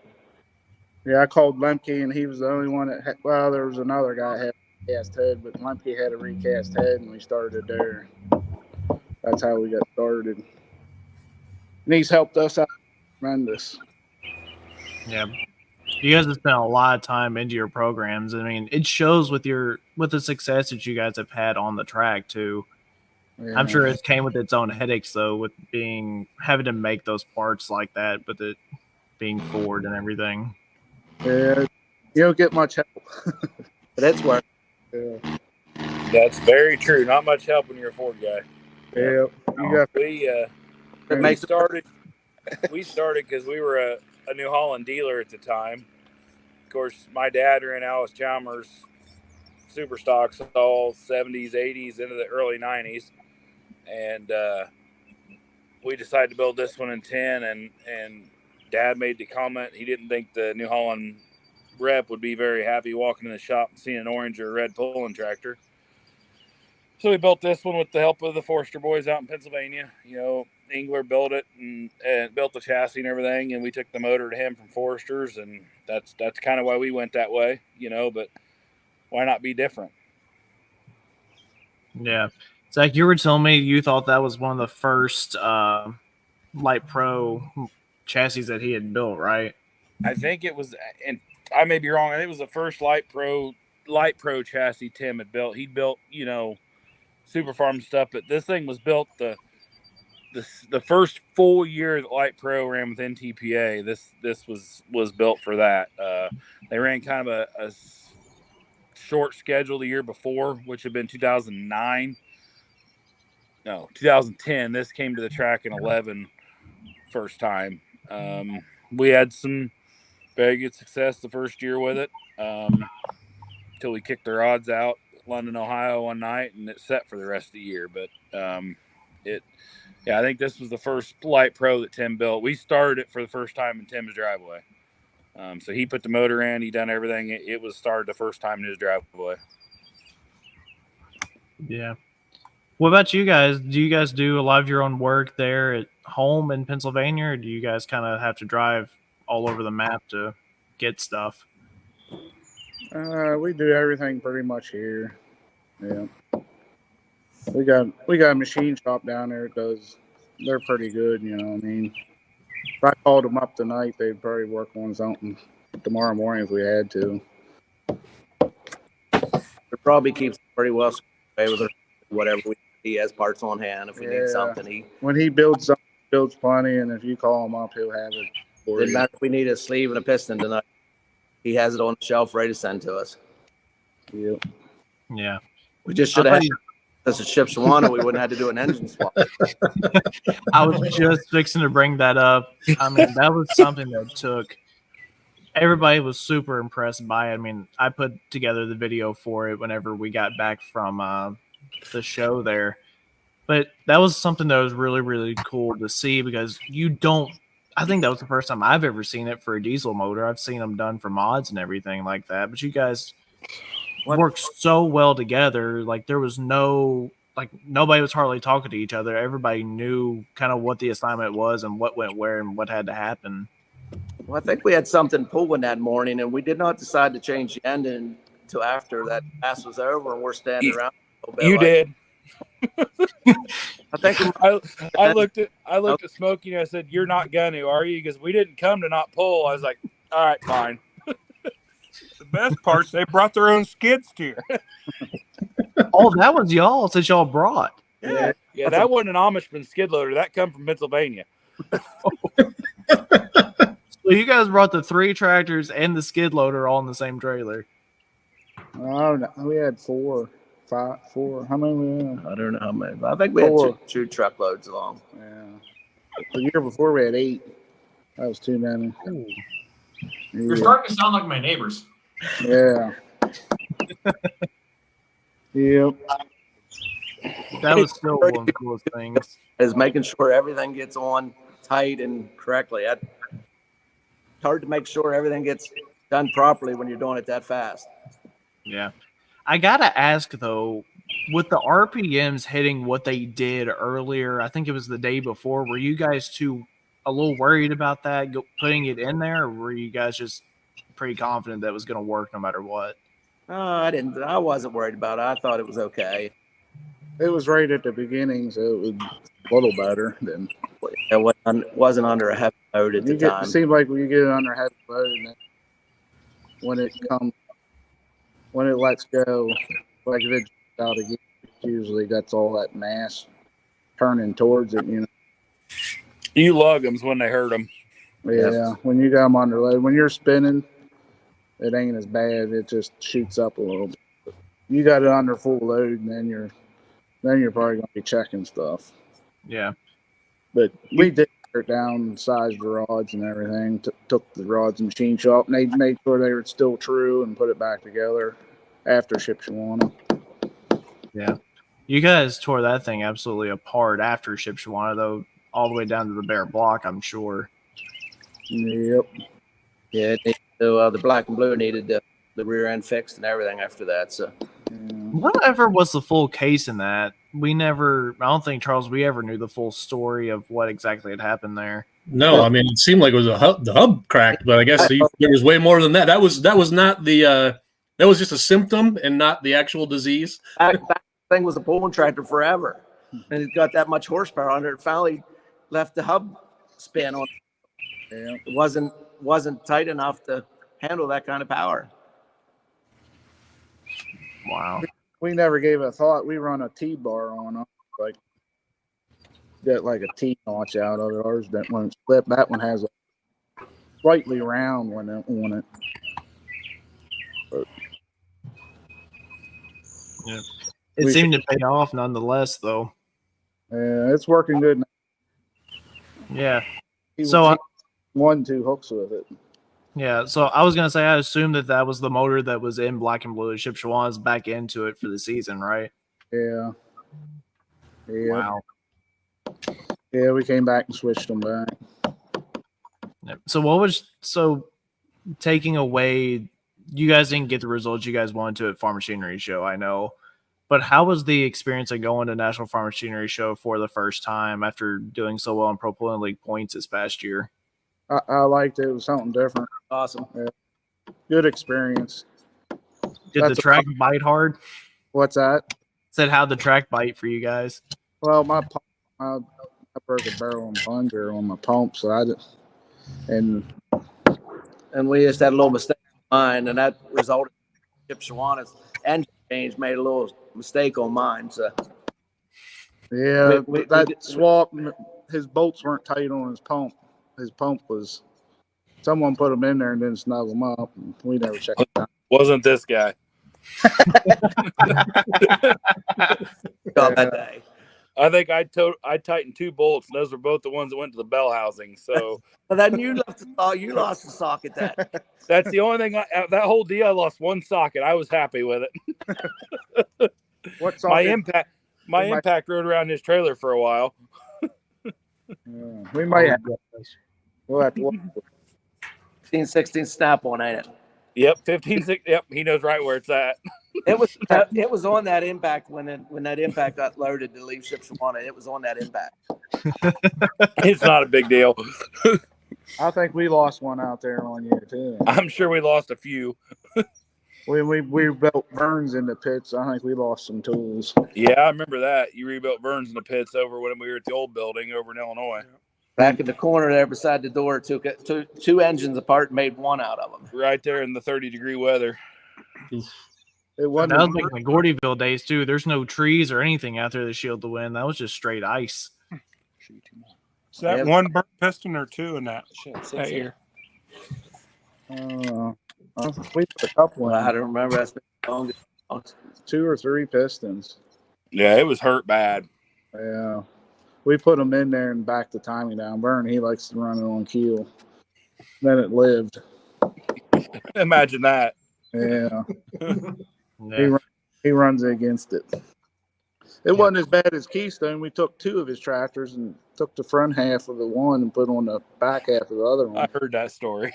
yeah, I called Lemke, and he was the only one that had, well, there was another guy that had a recast head, but Lemke had a recast head, and we started there. That's how we got started. And he's helped us out tremendous.
Yeah. You guys have spent a lot of time into your programs. I mean, it shows with the success that you guys have had on the track too. Yeah. I'm sure it came with its own headaches though, with having to make those parts like that, with it being Ford and everything.
Yeah, you don't get much help.
That's why.
Yeah.
That's very true. Not much help when you're a Ford guy.
Yeah,
we started because we were a New Holland dealer at the time. Of course, my dad ran Alice Chalmers super stocks all 70s, 80s, into the early 90s. And we decided to build this one in 10, and Dad made the comment he didn't think the New Holland rep would be very happy walking in the shop and seeing an orange or a red pulling tractor. So we built this one with the help of the Forster boys out in Pennsylvania. Engler built it and built the chassis and everything, and we took the motor to him from Forster's, and that's kind of why we went that way, but why not be different?
Yeah. Zach, you were telling me you thought that was one of the first Light Pro chassis that he had built, right?
I think it was, and I may be wrong, I think it was the first Light Pro chassis Tim had built. He built, Super Farm stuff, but this thing was built the first full year that Light Pro ran with NTPA. This was built for that. They ran kind of a short schedule the year before, which had been 2010. This came to the track in 11 first time. We had some very good success the first year with it, until we kicked the rods out London, Ohio one night, and it set for the rest of the year. But I think this was the first Light Pro that Tim built. We started it for the first time in Tim's driveway. So he put the motor in, he done everything. It was started the first time in his driveway.
Yeah. What about you guys? Do you guys do a lot of your own work there at home in Pennsylvania, or do you guys kind of have to drive all over the map to get stuff?
We do everything pretty much here. Yeah. We got a machine shop down there that does. They're pretty good, If I called them up tonight, they'd probably work on something tomorrow morning if we had to.
It probably keeps pretty well away with whatever he has parts on hand. If we need something,
when he builds something, he builds plenty, and if you call him up, he'll have it.
Didn't matter if we need a sleeve and a piston tonight. He has it on the shelf ready to send to us.
Yep.
Yeah.
We just should have had this at Ship Shawana. We wouldn't have to do an engine swap.
I was just fixing to bring that up. I mean, that was something that took everybody was super impressed by it. I mean, I put together the video for it whenever we got back from the show there. But that was something that was really, really cool to see because I think that was the first time I've ever seen it for a diesel motor. I've seen them done for mods and everything like that. But you guys worked so well together. Like there was nobody was hardly talking to each other. Everybody knew kind of what the assignment was and what went where and what had to happen.
Well, I think we had something pulling that morning, and we did not decide to change the engine until after that class was over, and we're standing around.
You did.
I think
I looked at Smokey and I said, "You're not gonna, are you?" Because we didn't come to not pull. I was like, "All right, fine."
The best part's they brought their own skid steer.
Oh, that was y'all that y'all brought.
Yeah, that wasn't an Amishman skid loader. That come from Pennsylvania.
So you guys brought the 3 tractors and the skid loader all in the same trailer.
Oh, no, we had 4. How many we had?
I don't know how many. I think we had 2 truckloads along.
Yeah. The year before we had 8. That was too many.
You're starting to sound like my neighbors.
Yeah. Yep.
That was still one of the coolest things.
Is making sure everything gets on tight and correctly. It's hard to make sure everything gets done properly when you're doing it that fast.
Yeah. I got to ask, though, with the RPMs hitting what they did earlier, I think it was the day before, were you guys a little worried about that, putting it in there, or were you guys just pretty confident that it was going to work no matter what?
I wasn't worried about it. I thought it was okay.
It was right at the beginning, so it was a little better than.
It wasn't under a heavy load at the time.
It seems like when you get it under a heavy load, and when it lets go, like if it's out again, usually that's all that mass turning towards it,
You lug them when they hurt them.
Yeah,
Yes.
When you got them under load, when you're spinning, it ain't as bad. It just shoots up a little bit. You got it under full load, and then you're probably gonna be checking stuff.
Yeah.
But we did tear down, sized the rods and everything. Took the rods and machine shop, and they made sure they were still true and put it back together after Ship Shawana.
Yeah. You guys tore that thing absolutely apart after Ship Shawana, though, all the way down to the bare block, I'm sure.
Yep.
Yeah, it needed to, the black and blue needed the rear end fixed and everything after that. So
Whatever was the full case in that? I don't think, Charles, we ever knew the full story of what exactly had happened there.
No, I mean, it seemed like it was the hub cracked, but I guess there was way more than that. That was not the that was just a symptom and not the actual disease.
that thing was a pulling tractor forever, and it got that much horsepower on it. It finally left the hub spin on.
Yeah.
It wasn't tight enough to handle that kind of power.
Wow.
We never gave it a thought. We run a T-bar on it, like get like a T notch out of it. Ours that won't split. That one has a slightly round one on it. But
Yeah. It seemed to pay off nonetheless, though.
yeah, it's working good now.
Yeah.
He
So,
won 2 hooks with it.
yeah. So I was gonna say, I assumed that was the motor that was in black and blue. Shipshawan's back into it for the season, right?
Yeah. Yeah.
Wow.
Yeah, we came back and switched them back.
Yep. So taking away, you guys didn't get the results you guys wanted to at Farm Machinery Show, I know. But how was the experience of going to National Farm Machinery Show for the first time after doing so well in Pro Pulling League points this past year?
I liked it. It was something different.
Awesome.
Yeah. Good experience.
Did the track bite hard?
What's that?
Said how the track bite for you guys?
Well, I broke a barrel and plunger on my pump, so and
we just had a little mistake on mine, and that resulted in Chip Shawana's engine change made a little mistake on mine. So
yeah, swap. His bolts weren't tight on his pump. His pump was. Someone put them in there and didn't snug them up, and we never checked it out.
Wasn't this guy?
that day.
I think I tightened 2 bolts, and those were both the ones that went to the bell housing. So,
But then you lost the socket.
That's the only thing. That whole deal, I lost 1 socket. I was happy with it.
What socket?
My impact rode around his trailer for a while.
We might have. We'll have to
15-16 snap on, ain't it?
Yep, 15-6. Yep, he knows right where it's at.
It was on that impact when that impact got loaded to leave Ship Shawana. It was on that impact.
It's not a big deal.
I think we lost one out there on you too.
I'm sure we lost a few.
We built Verns in the pits. I think we lost some tools.
Yeah, I remember that. You rebuilt Verns in the pits over when we were at the old building over in Illinois.
Back in the corner there beside the door, took two engines apart and made one out of them.
Right there in the 30-degree weather.
It wasn't.
That was like the Gordyville days too. There's no trees or anything out there to shield the wind. That was just straight ice.
Is that one burnt piston or 2 in that year?
We put a couple
Well, I
in.
don't remember. That's been long.
2 or 3 pistons.
Yeah, it was hurt bad.
Yeah. We put them in there and backed the timing down. Vern, he likes to run it on keel. Then it lived.
Imagine that.
Yeah.
Yeah.
He runs against it. It wasn't as bad as Keystone. We took 2 of his tractors and took the front half of the one and put on the back half of the other one.
I heard that story.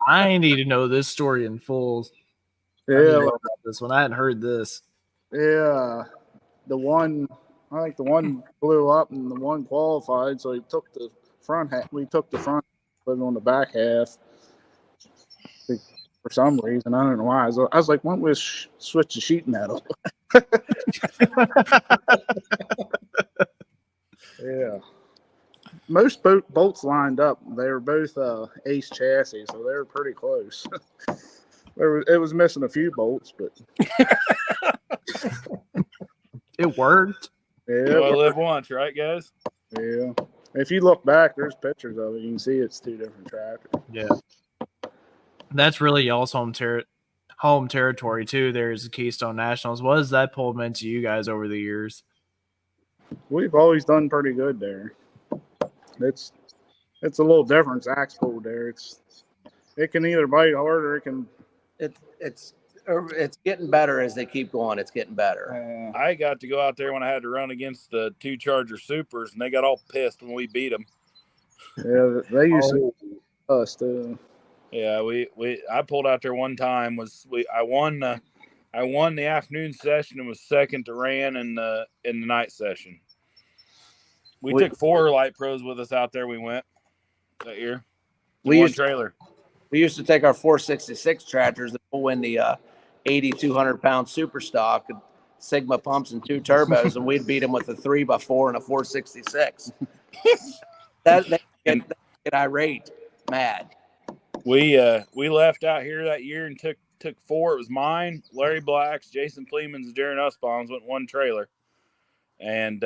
I need to know this story in full. I need to
Yeah,
know about this one. I hadn't heard this.
yeah. I think the one blew up and the one qualified, so he took the front half. We took the front, put it on the back half. For some reason, I don't know why. I was like, why don't we switch the sheet metal? Yeah. Most bolts lined up. They were both Ace chassis, so they were pretty close. It was missing a few bolts, but
It worked.
yeah.
I live once, right, guys?
Yeah. If you look back, there's pictures of it. You can see it's 2 different tractors.
Yeah. That's really y'all's home territory too. There's the Keystone Nationals. What has that pull meant to you guys over the years?
We've always done pretty good there. It's a little different. Zach's pulled there. It can either bite hard or it can.
It's getting better as they keep going. It's getting better.
I got to go out there when I had to run against the 2 Charger Supers, and they got all pissed when we beat them.
Yeah, they used to us too.
Yeah, I pulled out there one time. I won the afternoon session and was second to Ran in the night session. We took 4 light pros with us out there. We went that year.
We
one
used
trailer.
We used to take our 466 tractors and pull in the 8,200-pound super stock, Sigma pumps and 2 turbos, and we'd beat them with a 3x4 and a 466. They get irate, mad.
We left out here that year and took 4. It was mine, Larry Black's, Jason Fleeman's, and Darren Usbaum's went 1 trailer, and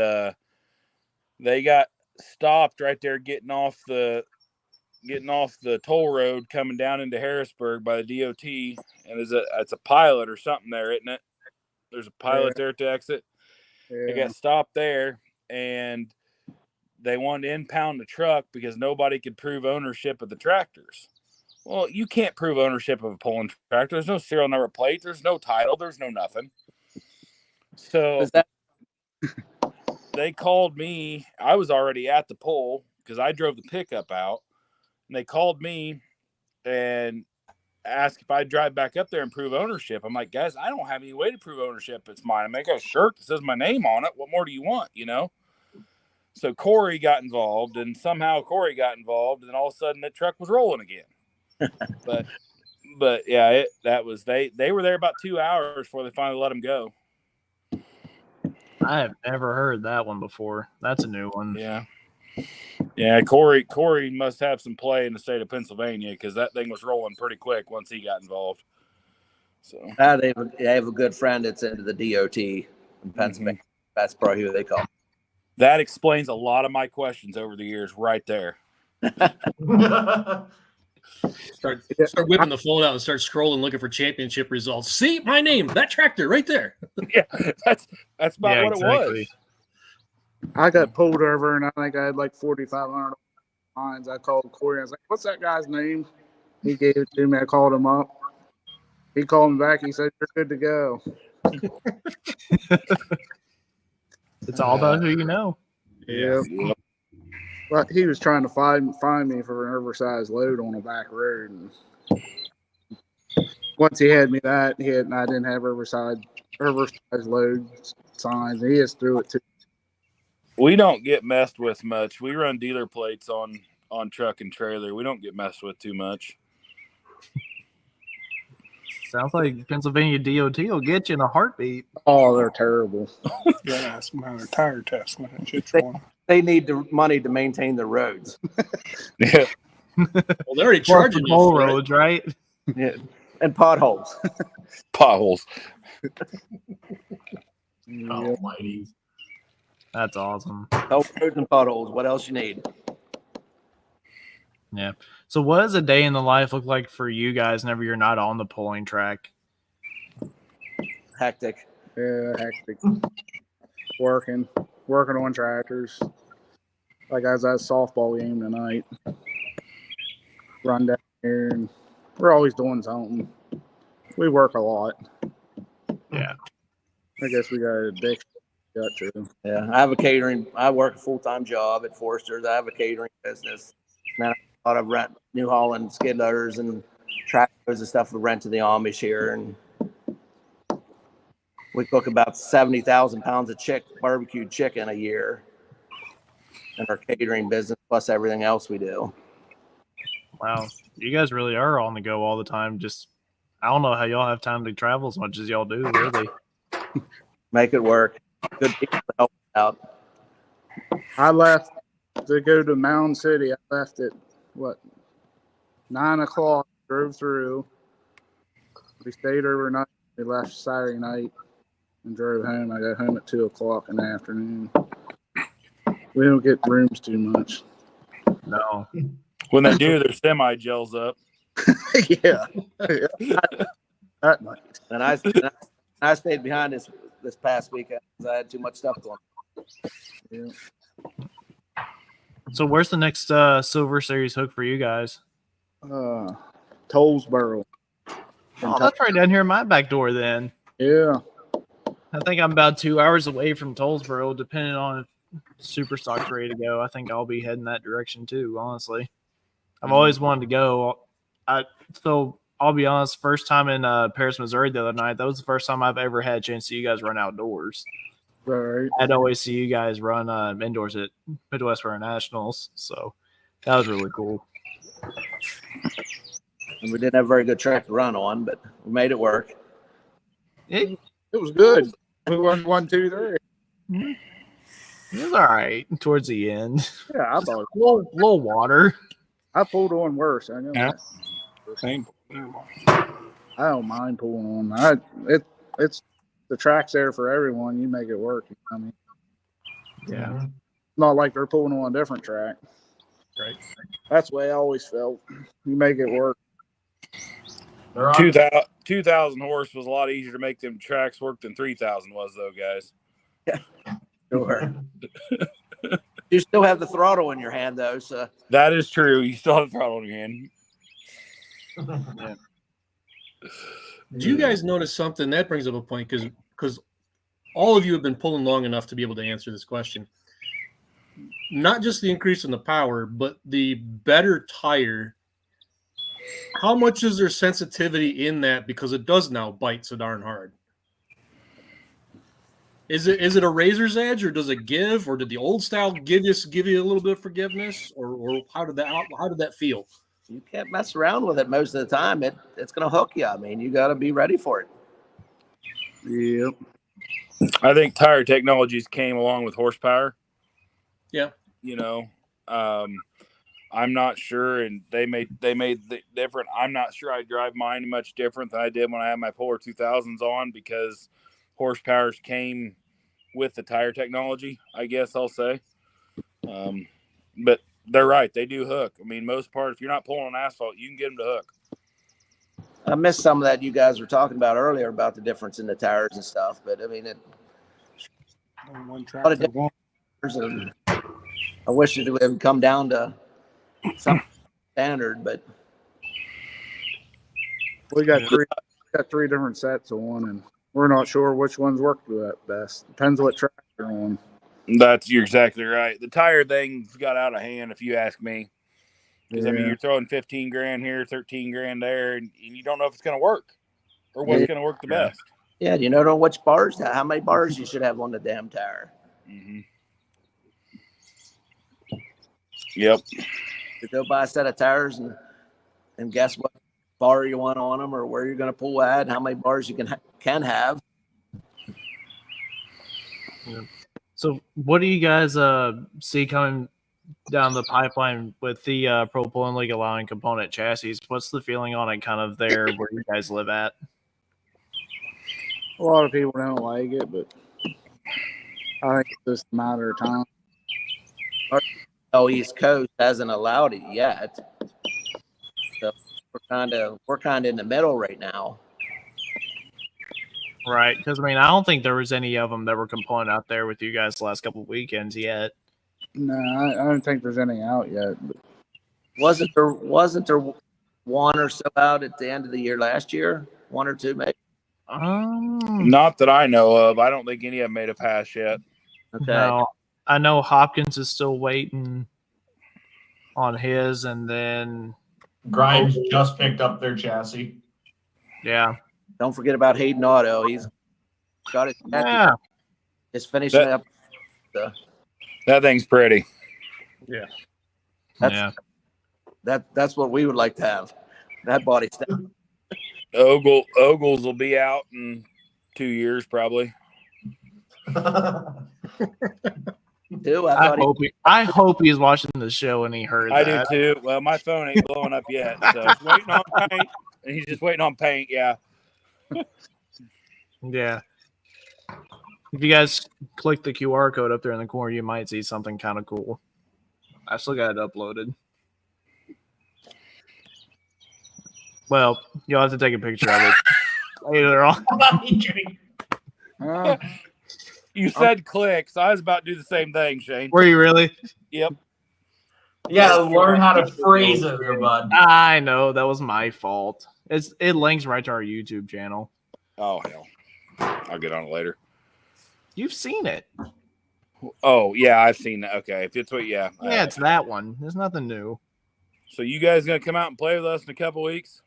they got stopped right there getting off the toll road coming down into Harrisburg by the DOT, and it's a pilot or something there, isn't it? There's a pilot there at the exit.
Yeah.
They got stopped there, and they wanted to impound the truck because nobody could prove ownership of the tractors. Well, you can't prove ownership of a pulling tractor. There's no serial number plate. There's no title. There's no nothing. So they called me. I was already at the pull because I drove the pickup out. And they called me and asked if I'd drive back up there and prove ownership. I'm like, guys, I don't have any way to prove ownership. It's mine. I make a shirt that says my name on it. What more do you want, So Corey got involved, and somehow Corey got involved, and all of a sudden that truck was rolling again. but yeah, they were there about 2 hours before they finally let him go.
I have never heard that one before. That's a new one.
Yeah, Corey must have some play in the state of Pennsylvania because that thing was rolling pretty quick once he got involved. So
they have a good friend that's into the DOT in Pennsylvania. Mm-hmm. That's probably who they call.
That explains a lot of my questions over the years, right there.
Start whipping the phone out and start scrolling, looking for championship results. See my name, that tractor right there.
Yeah, that's about what exactly. It was.
I got pulled over, and I think I had like 4,500 lines. I called Corey. I was like, "What's that guy's name?" He gave it to me. I called him up. He called me back. He said, "You're good to go."
It's all about who you know.
Yeah. Well, he was trying to find me for an oversized load on a back road, and once he had me that, I didn't have oversized load signs. He just threw it to.
We don't get messed with much. We run dealer plates on truck and trailer. We don't get messed with too much.
Sounds like Pennsylvania DOT will get you in a heartbeat.
Oh, they're terrible.
You gotta ask them how their tire test when it shit's going.
They need the money to maintain the roads.
Yeah.
Well, they're already charging you
for roads, right?
Yeah, and potholes.
Potholes.
Almighty.
That's awesome.
Oh, roads and potholes. What else you need?
Yeah. So what does a day in the life look like for you guys whenever you're not on the pulling track?
Hectic.
Yeah, hectic. Working on tractors. Like I was at a softball game tonight. Run down here, and we're always doing something. We work a lot.
Yeah.
I guess we got an addiction. Got to.
Yeah, I work a full-time job at Forster's. I have a catering business. And then I thought of rent New Holland skid loaders and tractors and stuff we rent to the Amish here. And we cook about 70,000 pounds of barbecued chicken a year in our catering business, plus everything else we do.
Wow. You guys really are on the go all the time. Just, I don't know how y'all have time to travel as much as y'all do, really.
Make it work. Good people to help out.
I left to go to Mound City. I left at 9 o'clock. Drove through. We stayed overnight. We left Saturday night and drove home. I got home at 2 o'clock in the afternoon. We don't get rooms too much.
No.
When they do, their semi gels up.
Yeah. That night.
And I stayed behind this past weekend because I had too much stuff going on.
Yeah.
So where's the next Silver Series hook for you guys?
Tollsboro.
Oh, that's right down here in my back door then.
Yeah.
I think I'm about 2 hours away from Tollsboro, depending on if Superstock's ready to go. I think I'll be heading that direction too, honestly. I've always wanted to go. So I'll be honest. First time in Paris, Missouri the other night. That was the first time I've ever had a chance to see you guys run outdoors.
All right.
I'd always see you guys run indoors at Midwest Winter Nationals, so that was really cool.
And we didn't have a very good track to run on, but we made it work.
It
was good. We won 1, 2, 3.
It was all right towards the end.
Yeah, I thought
Little water.
I pulled on worse. I know.
Yeah.
that.
Same.
I don't mind pulling on. It's the track's there for everyone. You make it work. You know what I mean,
Yeah.
not like they're pulling on a different track.
Right.
That's the way I always felt. You make it work.
2,000 horse was a lot easier to make them tracks work than 3,000 was, though, guys.
Sure. You still have the throttle in your hand, though. So
That is true. You still have the throttle in your hand.
Do you guys notice something? That brings up a point because all of you have been pulling long enough to be able to answer this question. Not just the increase in the power, but the better tire. How much is there sensitivity in that because it does now bite so darn hard? Is it a razor's edge, or does it give, or did the old style give you a little bit of forgiveness, or how did that feel?
you can't mess around with it most of the time. It's going to hook you. I mean, you got to be ready for it.
Yep.
I think tire technologies came along with horsepower.
Yeah.
You know, I'm not sure, and they made the different. I'm not sure I drive mine much different than I did when I had my Polar 2000s on, because horsepowers came with the tire technology, I guess I'll say. But they're right. They do hook. I mean, most part, if you're not pulling on asphalt, you can get them to hook.
I missed some of that you guys were talking about earlier about the difference in the tires and stuff. But I mean,
One
a lot of
track.
different. I wish it would come down to some standard, but
We got three different sets on, and we're not sure which ones work the best. Depends what track you're on.
You're exactly right. The tire thing's got out of hand, if you ask me. Because I mean, you're throwing 15 grand here, 13 grand there, and you don't know if it's going to work or what's going to work the best.
yeah, you don't know which bars, how many bars you should have on the damn tire.
Mm-hmm. Yep.
You go buy a set of tires and guess what bar you want on them, or where you're going to pull at, and how many bars you can have.
Yeah. So, what do you guys see coming down the pipeline with the Pro Pulling League allowing component chassis? What's the feeling on it, kind of there where you guys live at?
A lot of people don't like it, but I think it's just a matter of time.
East Coast hasn't allowed it yet, so we're kind of in the middle right now.
Right, because I mean, I don't think there was any of them that were component out there with you guys the last couple of weekends yet.
No, I don't think there's any out yet. But
Wasn't there one or so out at the end of the year last year? One or two, maybe.
Not that I know of. I don't think any of them made a pass yet.
Okay.
No, I know Hopkins is still waiting on his, and then
Grimes just picked up their chassis.
yeah.
Don't forget about Hayden Auto. He's got his just finishing up.
That thing's pretty.
Yeah.
That's what we would like to have. That body style.
Ogles will be out in 2 years probably.
Too.
I hope he's watching the show and he heard
I
that.
do too. Well, my phone ain't blowing up yet, so he's waiting on paint. And he's just waiting on paint. Yeah.
Yeah. If you guys click the QR code up there in the corner, you might see something kind of cool. I still got it uploaded. Well, you'll have to take a picture of it later on.
You said click, so I was about to do the same thing, Shane.
Were you really?
Yep.
You gotta learn how to phrase it, there, bud.
I know. That was my fault. It links right to our YouTube channel.
Oh, hell. I'll get on it later.
You've seen it.
Oh, yeah, I've seen that. Okay. If it's what, yeah.
Yeah, it's that one. There's nothing new.
So you guys gonna come out and play with us in a couple weeks?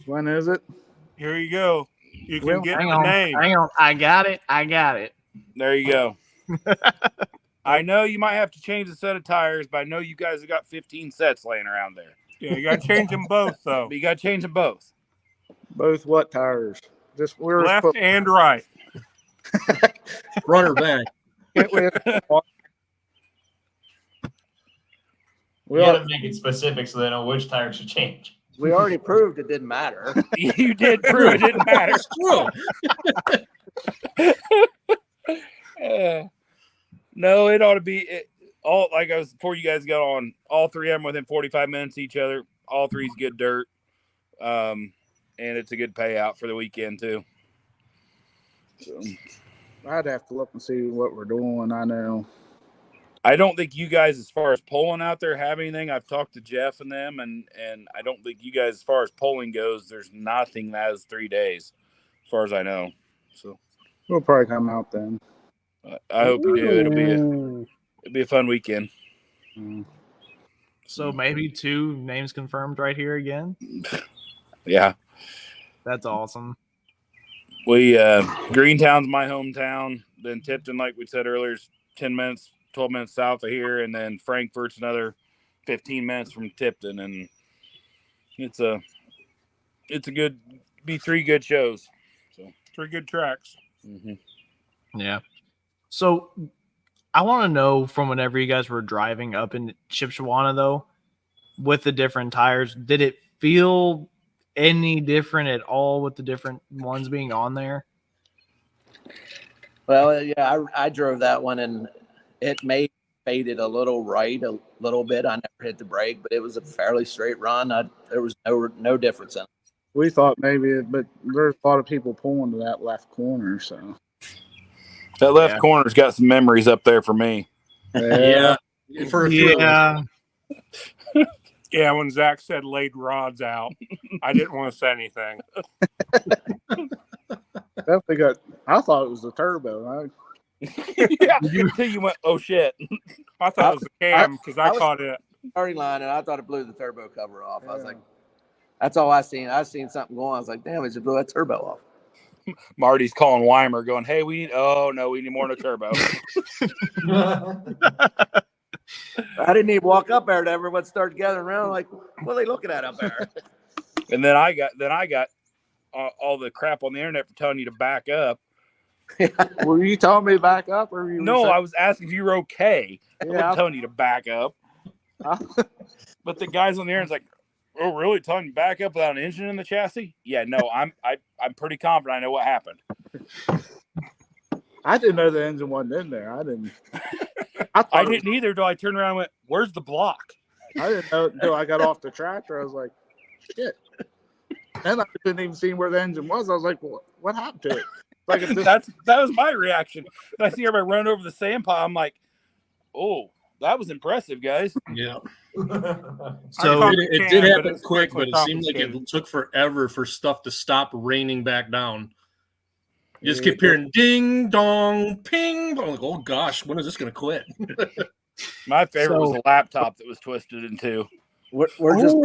When is it?
Here you go. You can
Well,
get
Hang
the
on,
name.
hang on. I got it.
There you go. I know you might have to change a set of tires, but I know you guys have got 15 sets laying around there.
Yeah, you got to change them both, though.
But you got to change them both.
Both what tires? Just where's
Left and right.
Front or back?
We got to make it specific so they know which tires should change.
We already proved it didn't matter.
You did prove it didn't matter.
It's true.
No, it ought to be all like I was before you guys got on. All three of them within 45 minutes of each other. All three's good dirt, and it's a good payout for the weekend too. So,
I'd have to look and see what we're doing. I know.
I don't think you guys, as far as polling out there, have anything. I've talked to Jeff and them, and I don't think you guys, as far as polling goes, there's nothing that is 3 days, as far as I know. So
We'll probably come out then.
I hope you do. It'll be a fun weekend.
So maybe 2 names confirmed right here again.
Yeah,
That's awesome.
we Greentown's my hometown. Then Tipton, like we said earlier, is 10 minutes. 12 minutes south of here, and then Frankfurt's another 15 minutes from Tipton, and it's a good be 3 good shows. So
3 good tracks.
mm-hmm.
Yeah. So I want to know from whenever you guys were driving up in Shipshewana, though, with the different tires, did it feel any different at all with the different ones being on there?
Well, yeah, I drove that one and it may faded a little right a little bit. I never hit the brake, but it was a fairly straight run. There was no difference in it.
We thought maybe, but there's a lot of people pulling to that left corner. So
That left corner's got some memories up there for me.
Yeah. For a few of us.
Yeah, when Zach said laid rods out, I didn't want to say anything.
definitely got. I thought it was the turbo.
Yeah, until you went, oh shit.
I thought it was the cam because I
was-
caught it.
Starting line, and I thought it blew the turbo cover off. I was like, that's all I seen. I seen something going. I was like, damn, it just blew that turbo off.
Marty's calling Weimer going, hey, we need more than a turbo.
I didn't even walk up there to everyone started gathering around like, what are they looking at up there?
And then I got all the crap on the internet for telling you to back up.
Were you telling me to back up, or were you?
No, I was asking if you were okay. I
Yeah.
wasn't telling you to back up. But the guys on the internet's like, oh, really? Telling you to back up without an engine in the chassis? Yeah, no, I'm pretty confident I know what happened.
I didn't know the engine wasn't in there. I didn't.
I didn't either until I turned around and went, where's the block?
I didn't know it until I got off the tractor. I was like, shit. Then I couldn't even see where the engine was. I was like, well, what happened to it? Like
That was my reaction. And I see everybody run over the sand pile. I'm like, oh, that was impressive, guys.
Yeah.
So
I
It
can,
did
but
happen
it's
quick, but
quickly
it seemed like it
confiscated.
took forever for stuff to stop raining back down. You just keep hearing ding dong, ping. I'm like, oh gosh, when is this going to quit?
My favorite was the laptop that was twisted in two.
We're just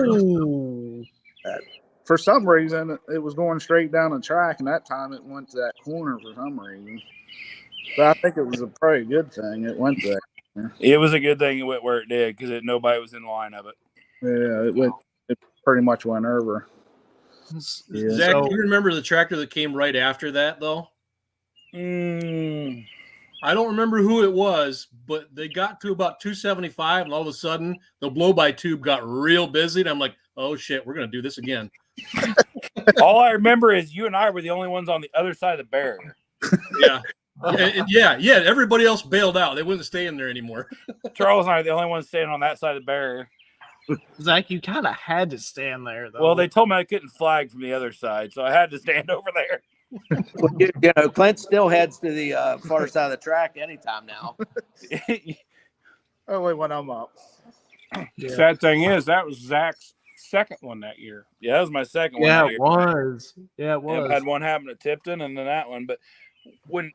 for some reason, it was going straight down the track, and that time it went to that corner for some reason. But I think it was probably a good thing it went there.
It was a good thing it went where it did because nobody was in the line of it.
Yeah, it went. It pretty much went over. Yeah.
Zach,
So-
do you remember the tractor that came right after that, though? I don't remember who it was, but they got to about 275, and all of a sudden, the blow-by tube got real busy, and I'm like, oh, shit, we're going to do this again.
All I remember is you and I were the only ones on the other side of the barrier.
Yeah. Everybody else bailed out. They wouldn't stay in there anymore.
Charles and I are the only ones standing on that side of the barrier.
Zach, you kind of had to stand there, though.
Well, they told me I couldn't flag from the other side, so I had to stand over there.
you know, Clint still heads to the far side of the track anytime now.
Only when I'm up.
Sad thing is, that was Zach's second one that year.
Yeah, that was my second one.
Yeah,
that
it
year.
was. Yeah, it was.
I had one happen at Tipton and then that one. But when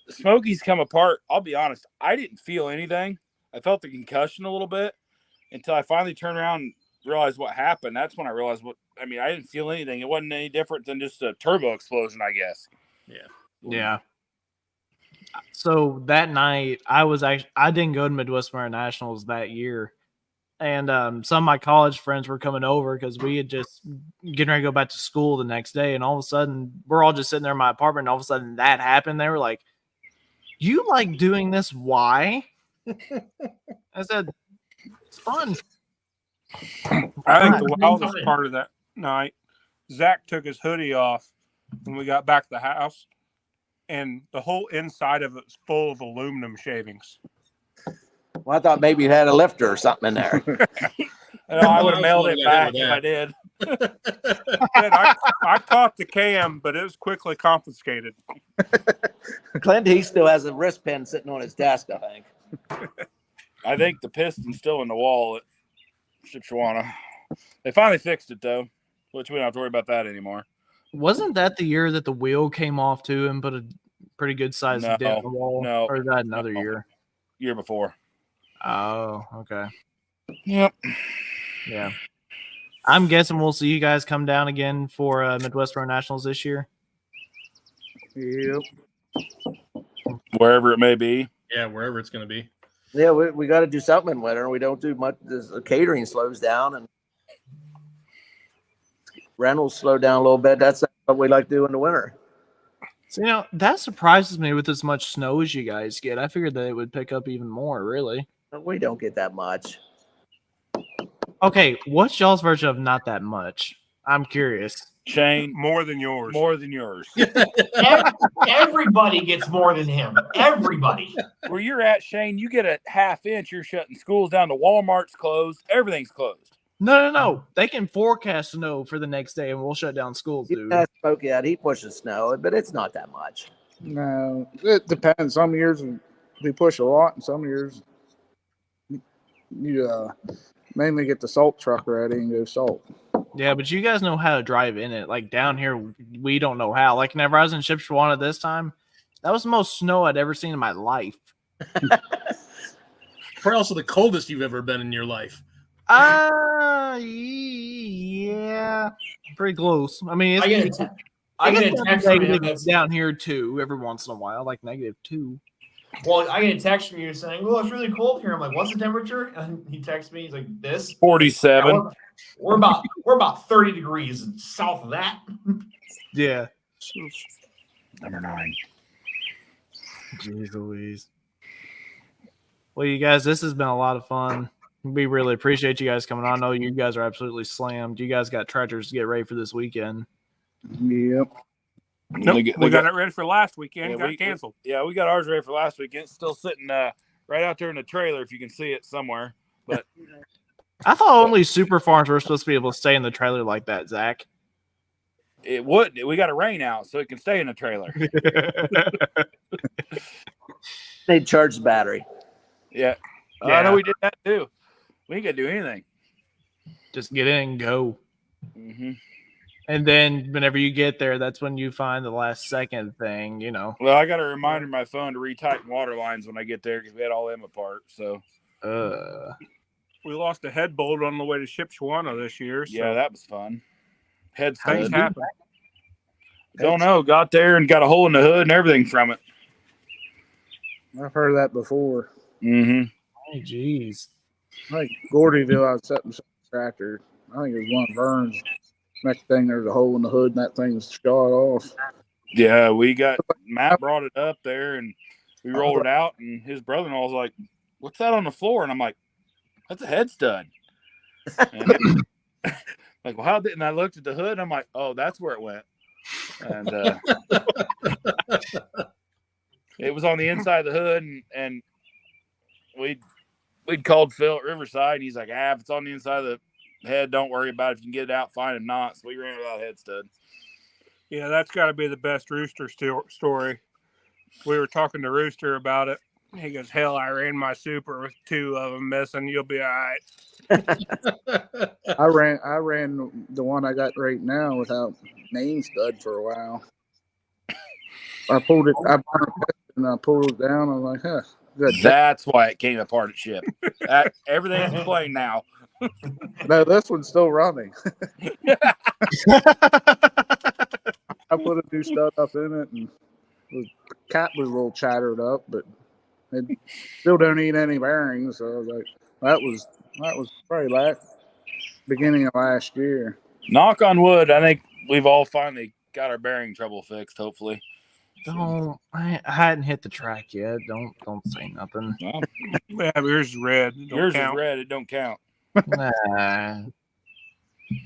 Smokies come apart, I'll be honest, I didn't feel anything. I felt the concussion a little bit, until I finally turned around and realized what happened. That's when I realized I didn't feel anything. It wasn't any different than just a turbo explosion, I guess.
Yeah. So that night, I didn't go to Midwest Winter Nationals that year. And some of my college friends were coming over because we had just getting ready to go back to school the next day. And all of a sudden, we're all just sitting there in my apartment. And all of a sudden, that happened. They were like, "You like doing this? Why?" I said, "It's fun."
I think the wildest part of that night, Zach took his hoodie off when we got back to the house, and the whole inside of it was full of aluminum shavings.
Well, I thought maybe you had a lifter or something in there.
I would have mailed it back if I did.
I caught the cam, but it was quickly confiscated.
Clint, he still has a wrist pin sitting on his desk, I think.
I think the piston's still in the wall at Shipshewana. They finally fixed it, though, which we don't have to worry about that anymore.
Wasn't that the year that the wheel came off too and put a pretty good sized dent in the wall?
No.
Or is that another year?
Year before.
Oh, okay.
Yep.
Yeah. I'm guessing we'll see you guys come down again for Midwest Pro Nationals this year.
Yep.
Wherever it may be.
Yeah, wherever it's going to be.
Yeah, we got to do something in winter. We don't do much. The catering slows down and rentals slow down a little bit. That's what we like to do in the winter.
So, that surprises me with as much snow as you guys get. I figured that it would pick up even more, really.
We don't get that much.
Okay, what's y'all's version of not that much? I'm curious.
Shane,
More than yours.
more than yours.
Everybody gets more than him. Everybody.
Where you're at, Shane, you get a half inch, you're shutting schools down. The Walmart's closed. Everything's closed.
No. They can forecast snow for the next day, and we'll shut down schools, dude.
Yeah, Smokey out. He pushes snow, but it's not that much.
No, it depends. Some years we push a lot, and some years you mainly get the salt truck ready and go salt.
Yeah, but you guys know how to drive in it. Like down here, we don't know how. Like whenever I was in Shipshewana this time, that was the most snow I'd ever seen in my life.
Probably also the coldest you've ever been in your life.
Yeah, pretty close. I mean,
I get a text from him that's
down here too every once in a while, like -2.
well, I get a text from you saying, "Well, it's really cold here." I'm like, "What's the temperature?" And he texts me, he's like, "This
47.
We're about 30 degrees south of that."
Yeah.
Number 9.
Jeez Louise. Well, you guys, this has been a lot of fun. We really appreciate you guys coming on. I know you guys are absolutely slammed. You guys got treasures to get ready for this weekend.
Yep.
Nope, we got it ready for last weekend. Got canceled.
We got ours ready for last weekend. It's still sitting right out there in the trailer if you can see it somewhere. But
I thought only super farms were supposed to be able to stay in the trailer like that, Zach.
it would. We got a rain out so it can stay in the trailer.
They charge the battery.
Yeah. I know we did that too. We ain't got to do anything.
Just get in and go.
Mm-hmm.
And then whenever you get there, that's when you find the last second thing,
Well, I got a reminder on my phone to retighten water lines when I get there because we had all them apart. So
we lost a head bolt on the way to Shipshewana this year. So
yeah, that was fun. Head
things
stud.
happen.
Don't know. Got there and got a hole in the hood and everything from it.
I've heard that before.
Mm-hmm.
Hey, jeez.
Like Gordyville, I was setting some tractor. I think it was one of Vern's. Next thing, there's a hole in the hood, and that thing's shot off.
Yeah, Matt brought it up there, and we rolled it out, and his brother-in-law was like, "What's that on the floor?" And I'm like, "That's a head stud." And like, well, how did? And I looked at the hood, and I'm like, "Oh, that's where it went." And it was on the inside of the hood, and we'd called Phil at Riverside, and he's like, if it's on the inside of the head, don't worry about it. If you can get it out, fine. If not, so we ran without a head stud.
Yeah, that's got to be the best Rooster story. We were talking to Rooster about it. He goes, "Hell, I ran my Super with 2 of them missing. You'll be all right."
I ran the one I got right now without main stud for a while. I pulled it. I pulled it down. I'm like, Good.
That's why it came apart at ship. Everything's explained now.
No, this one's still running. I put a new stud up in it, and the cat was a little chattered up, but it still don't need any bearings. So I was like, that was probably beginning of last year.
Knock on wood. I think we've all finally got our bearing trouble fixed. Hopefully.
I hadn't hit the track yet. Don't say nothing.
Well,
Yeah, but yours is red. It don't
yours
count.
is red. It don't count.
Nah.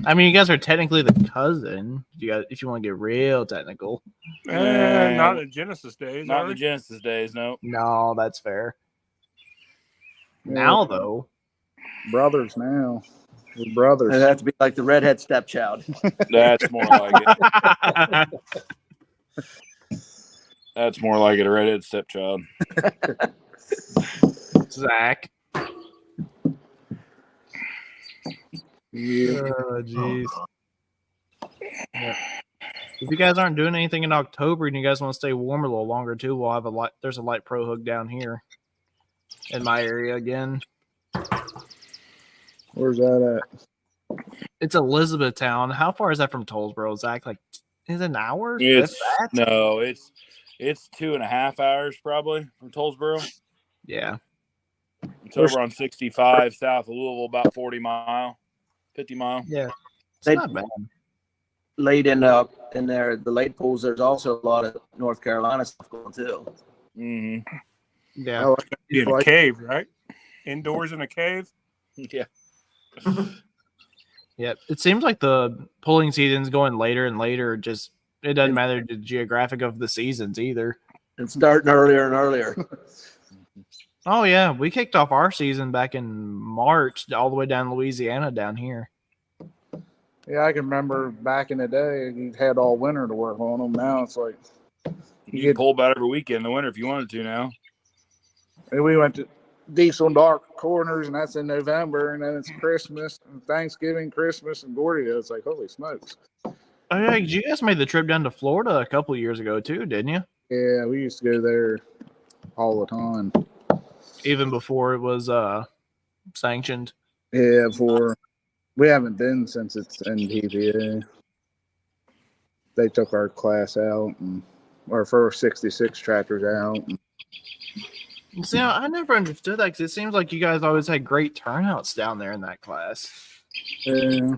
I mean, you guys are technically the cousin. If you want to get real technical.
Not in Genesis days.
Not
are
in the
we?
Genesis days. No.
No, that's fair.
Yeah.
Now though,
Brothers now. We're brothers.
It'd have to be like the redhead stepchild.
That's more like it. That's more like it. A redhead stepchild.
Zach.
Yeah.
Oh, jeez. Yeah. If you guys aren't doing anything in October and you guys want to stay warm a little longer too, we'll have there's a light pro hook down here in my area again.
Where's that at?
It's Elizabethtown. How far is that from Tollsboro, Zach? Like, is it an hour?
It's
If that?
no. It's 2.5 hours probably from Tollsboro.
Yeah.
It's over on 65 south of Louisville, about 50 mile.
Yeah. It's
They-
not bad.
Late in there, the late pools, there's also a lot of North Carolina stuff going too.
Mm-hmm.
Yeah.
Oh,
Be in a cave, right? Indoors in a cave.
Yeah.
Yeah. It seems like the pulling season's going later and later. Just it doesn't matter the geographic of the seasons either.
It's starting earlier and earlier.
Oh yeah, we kicked off our season back in March, all the way down Louisiana down here.
Yeah, I can remember back in the day, you had all winter to work on them. Now it's like
You can pull about every weekend in the winter if you wanted to now.
and we went to Diesel and Dark Corners, and that's in November, and then it's Christmas, and Thanksgiving, Christmas, and Gordio. It's like, holy smokes.
Oh yeah, you guys made the trip down to Florida a couple of years ago too, didn't you?
Yeah, we used to go there all the time.
Even before it was sanctioned.
Yeah, we haven't been since it's NTVA. They took our class out, and our first 66 tractors out. And
See, I never understood that because it seems like you guys always had great turnouts down there in that class.
yeah.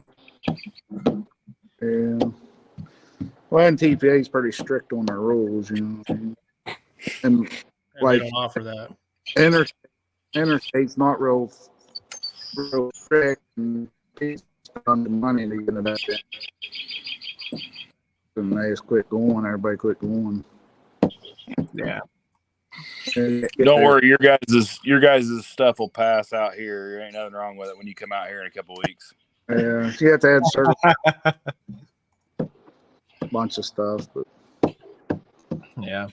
Well, NTPA is pretty strict on their rules, you know. And
And
like
they don't offer that.
interstate's not real strict, and people spend the money to get it out there. And they just quit going. Everybody quit going.
Yeah.
Don't worry, your guys' stuff will pass out here. There ain't nothing wrong with it when you come out here in a couple weeks.
Yeah, you have to add certain bunch of stuff, but
Yeah.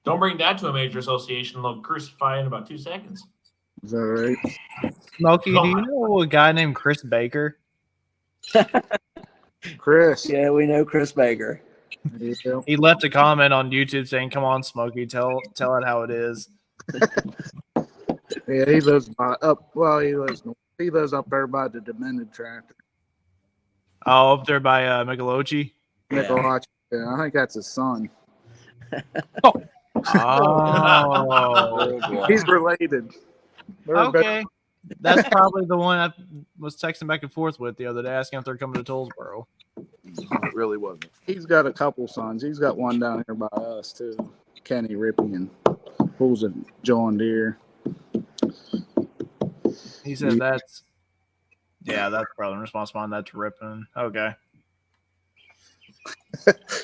Don't bring Dad to a major association. They'll crucify in about 2 seconds.
is that right?
Smokey, do you know a guy named Chris Baker?
Chris.
Yeah, we know Chris Baker.
Yeah.
He left a comment on YouTube saying, "Come on, Smokey, tell it how it is."
Yeah, he lives up. Well, he lives up there by the Demented Tractor.
Oh, up there by Michelochi.
Nicolach. Yeah, I think that's his son.
Oh,
He's related. They're
okay. That's probably the one I was texting back and forth with the other day, asking if they're coming to Tollsboro.
It really wasn't.
He's got a couple sons. He's got one down here by us too. Kenny Rippian. Pulls a John Deere.
He said that's brother response mine. That's ripping. Okay.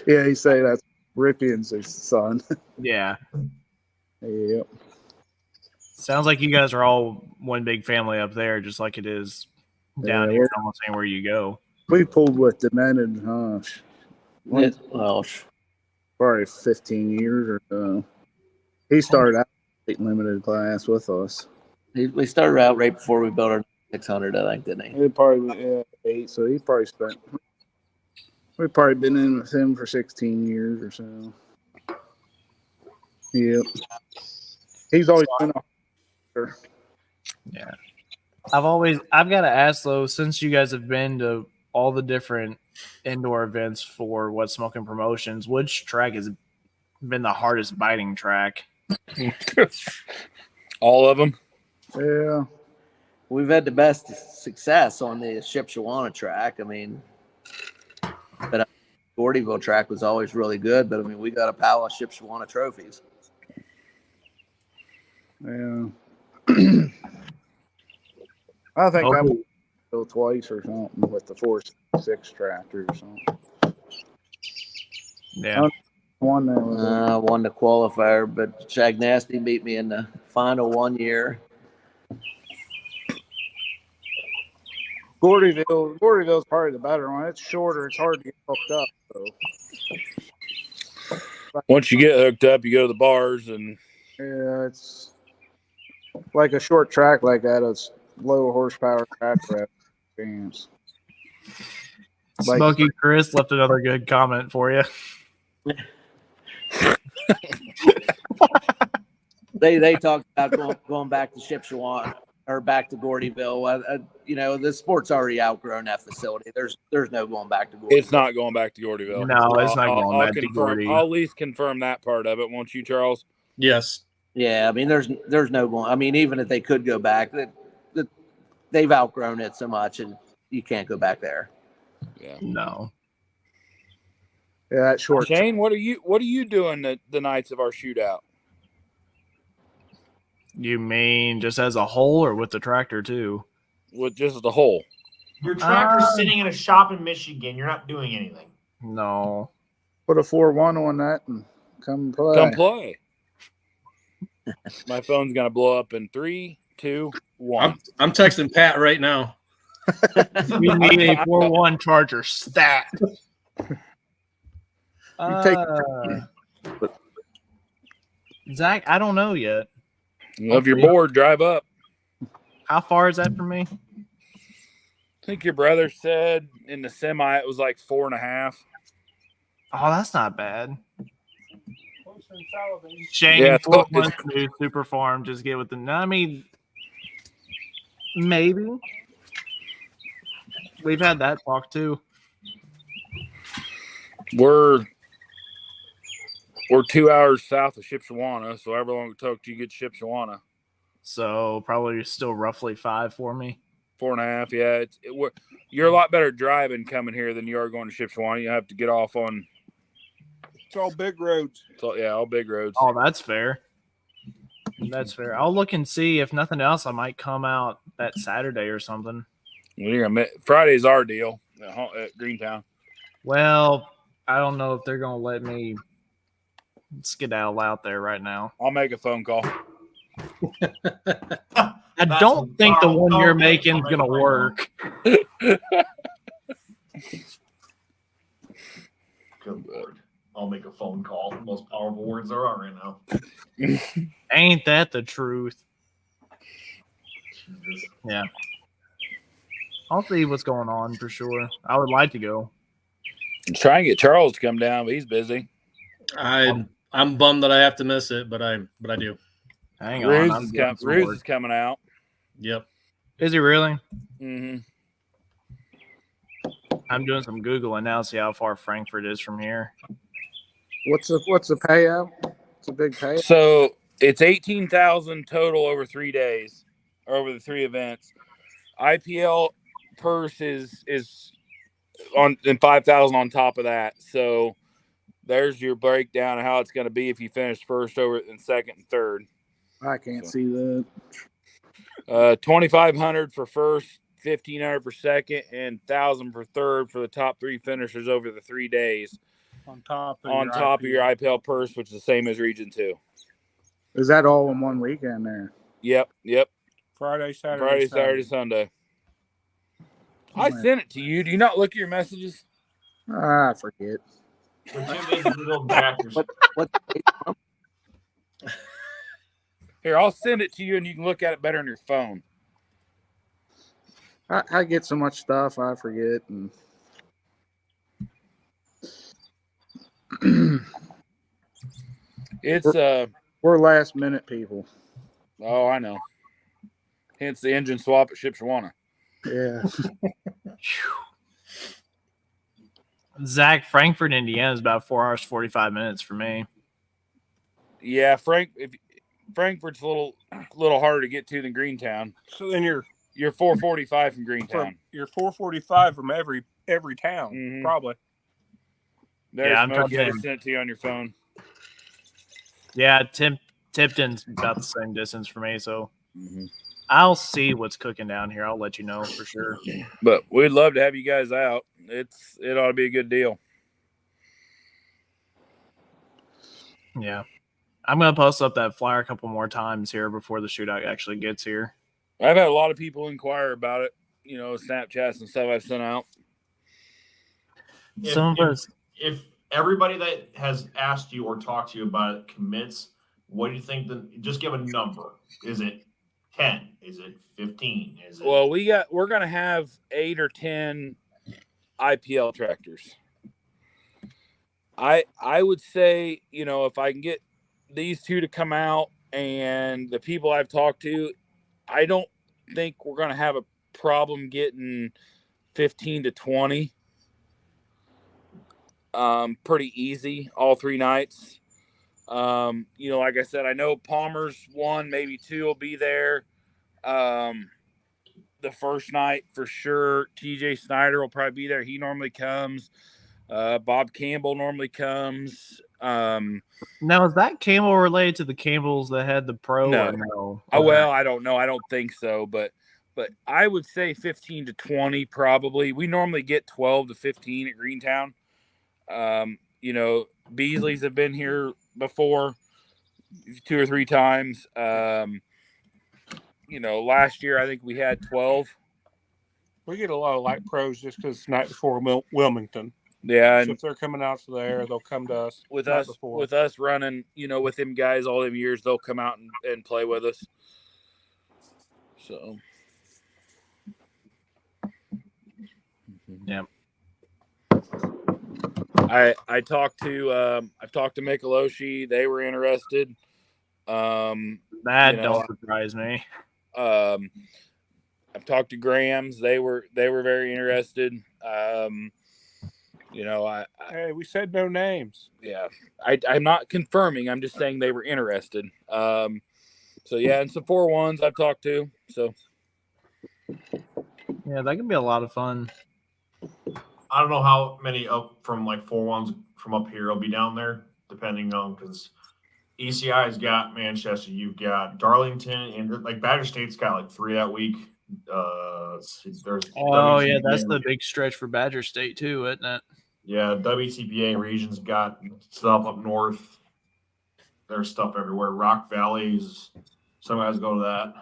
Yeah, he say that's Rippian's his son.
Yeah.
Yep.
Sounds like you guys are all one big family up there, just like it is down
Yeah,
here, almost anywhere you go.
We pulled with Demented,
Well,
probably 15 years or so. He started out limited class with us.
we started out right before we built our 600, I think, didn't he?
He probably 8, so he probably spent. We've probably been in with him for 16 years or so. Yep. He's always been a
Yeah. I've got to ask though, since you guys have been to all the different indoor events for What Smoking Promotions, which track has been the hardest biting track?
All of them.
yeah.
We've had the best success on the Shipshewana track. I mean, but Gordyville track was always really good. But I mean, we got a pile of Shipshewana trophies.
Yeah. I think I
Hopefully-
go twice or something with the 4.6 tractor or something.
Yeah.
One there was
Won the qualifier, but Shag Nasty beat me in the final 1 year.
Gordyville's probably the better one. It's shorter. It's hard to get hooked up. So
Once you get hooked up, you go to the bars and
yeah, it's like a short track like that. It's low horsepower tractor experience. Like-
Smokey Chris left another good comment for you.
They talked about going back to Shipshewana or back to Gordyville. You know, the sport's already outgrown that facility. There's no going back to Gordyville.
it's not going back to Gordyville.
No, it's not going
I'll
back to
confirm.
Gordy.
I'll at least confirm that part of it. Won't you, Charles?
Yes.
Yeah, I mean, there's no going. I mean, even if they could go back, they've outgrown it so much, and you can't go back there.
Yeah.
No.
Yeah, that short.
Shane, what are you doing the nights of our shootout?
You mean just as a whole or with the tractor too?
With just the whole.
Your tractor's sitting in a shop in Michigan. You're not doing anything.
No.
Put a 4.1 on that and come play.
Come play. My phone's gonna blow up in 3, 2, 1.
I'm texting Pat right now.
We need a 4-1 charger stat. Zach, I don't know yet.
If you're bored, drive up.
How far is that from me?
I think your brother said in the semi it was like 4.5.
Oh, that's not bad. Shane,
Yeah,
yeah,
it's-
months new super farm. Just get with the. I mean, maybe we've had that talk too.
We're 2 hours south of Shipshewana, so however long it took you get to Shipshewana.
So probably still roughly 5 for me.
4.5, yeah. You're a lot better driving coming here than you are going to Shipshewana. You have to get off on.
It's all big roads.
So, yeah, all big roads.
Oh, that's fair. That's fair. I'll look and see. If nothing else, I might come out that Saturday or something.
Friday's our deal at Greentown.
Well, I don't know if they're gonna let me skedaddle out there right now.
I'll make a phone call.
I don't think the one you're making is gonna work.
Good Lord. I'll make a phone call. The most powerful words there are right now.
Ain't that the truth?
Jesus.
Yeah. I'll see what's going on for sure. I would like to go.
Try and get Charles to come down, but he's busy.
I'm bummed that I have to miss it, but I do.
Hang on.
Ruse
I'm
is,
getting some
Ruse
work.
is coming out.
Yep.
Is he really?
Mm-hmm.
I'm doing some Googling now, see how far Frankfurt is from here.
What's the payout? It's a big payout.
So it's 18,000 total over 3 days, or over the 3 events. IPL purse is on and 5,000 on top of that. So there's your breakdown of how it's going to be if you finish first over and second and third.
I can't see that.
2,500 for first, 1,500 for second, and 1,000 for third for the top 3 finishers over the 3 days.
On top of
Your IPL purse, which is the same as Region 2.
Is that all in one weekend there?
Yep.
Friday, Saturday,
Sunday. I sent it to you. Do you not look at your messages?
I forget.
Here, I'll send it to you, and you can look at it better on your phone.
I get so much stuff I forget. And
It's
we're last minute people.
Oh, I know. Hence the engine swap at Shipshawana.
Yeah.
Zach, Frankfurt, Indiana is about 4 hours 45 minutes for me.
Yeah, Frankfurt's a little harder to get to than Greentown.
So then you're
445 from Greentown.
you're 445 from every town,
Mhm.
probably.
There's
Yeah, I'm
Smokey. I
typing
just sent it to you on your phone.
Yeah, Tipton's about the same distance for me, so
Mm-hmm.
I'll see what's cooking down here. I'll let you know for sure.
But we'd love to have you guys out. It ought to be a good deal.
Yeah. I'm going to post up that flyer a couple more times here before the shootout actually gets here.
I've had a lot of people inquire about it, Snapchats and stuff I've sent out.
If everybody that has asked you or talked to you about it commits, what do you think? Just give a number. Is it 10? Is it 15? Is it?
Well, we're going to have 8 or 10 IPL tractors. I would say, if I can get these two to come out and the people I've talked to, I don't think we're going to have a problem getting 15 to 20. Pretty easy all 3 nights. Like I said, I know Palmer's 1, maybe 2 will be there. The first night for sure. TJ Snyder will probably be there. He normally comes. Bob Campbell normally comes.
Now, is that Campbell related to the Campbells that had the pro?
No.
Or no?
Well, I don't know. I don't think so, but I would say 15 to 20 probably. We normally get 12 to 15 at Greentown. Beasley's have been here before 2 or 3 times. Last year I think we had 12.
We get a lot of light pros just because it's night before Wilmington.
Yeah,
so if they're coming out to there, they'll come to us.
With us running, with them guys all them years, they'll come out and play with us. So,
yeah.
I've talked to Mikuloshi. They were interested.
That don't surprise me.
I've talked to Graham's. They were very interested.
Hey, we said no names.
Yeah, I'm not confirming. I'm just saying they were interested. So yeah, and some 4-1s I've talked to. So
yeah, that can be a lot of fun.
I don't know how many up from like 4-1s from up here will be down there, depending on because ECI's got Manchester, you've got Darlington, and like Badger State's got like 3 that week. There's WTPA.
That's the big stretch for Badger State too, isn't it?
Yeah, WTPA region's got stuff up north. There's stuff everywhere. Rock Valleys, some guys go to that.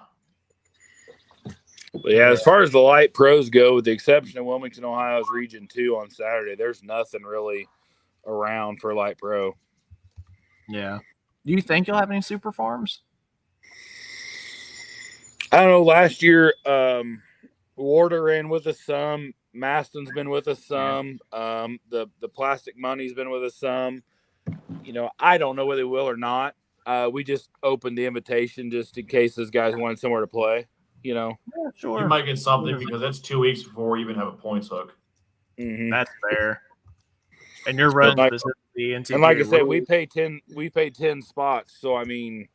But yeah, as far as the light pros go, with the exception of Wilmington, Ohio's Region 2 on Saturday, there's nothing really around for light pro.
Yeah. Do you think you'll have any super farms?
I don't know. Last year, Warder ran with us some. Maston's been with us some. The Plastic Money's been with us some. I don't know whether they will or not. We just opened the invitation just in case those guys wanted somewhere to play.
Yeah, sure.
You might get something because it's 2 weeks before we even have a points hook.
Mm-hmm.
That's fair. And you're running specifically into.
And like I said, we pay 10 spots. So I mean,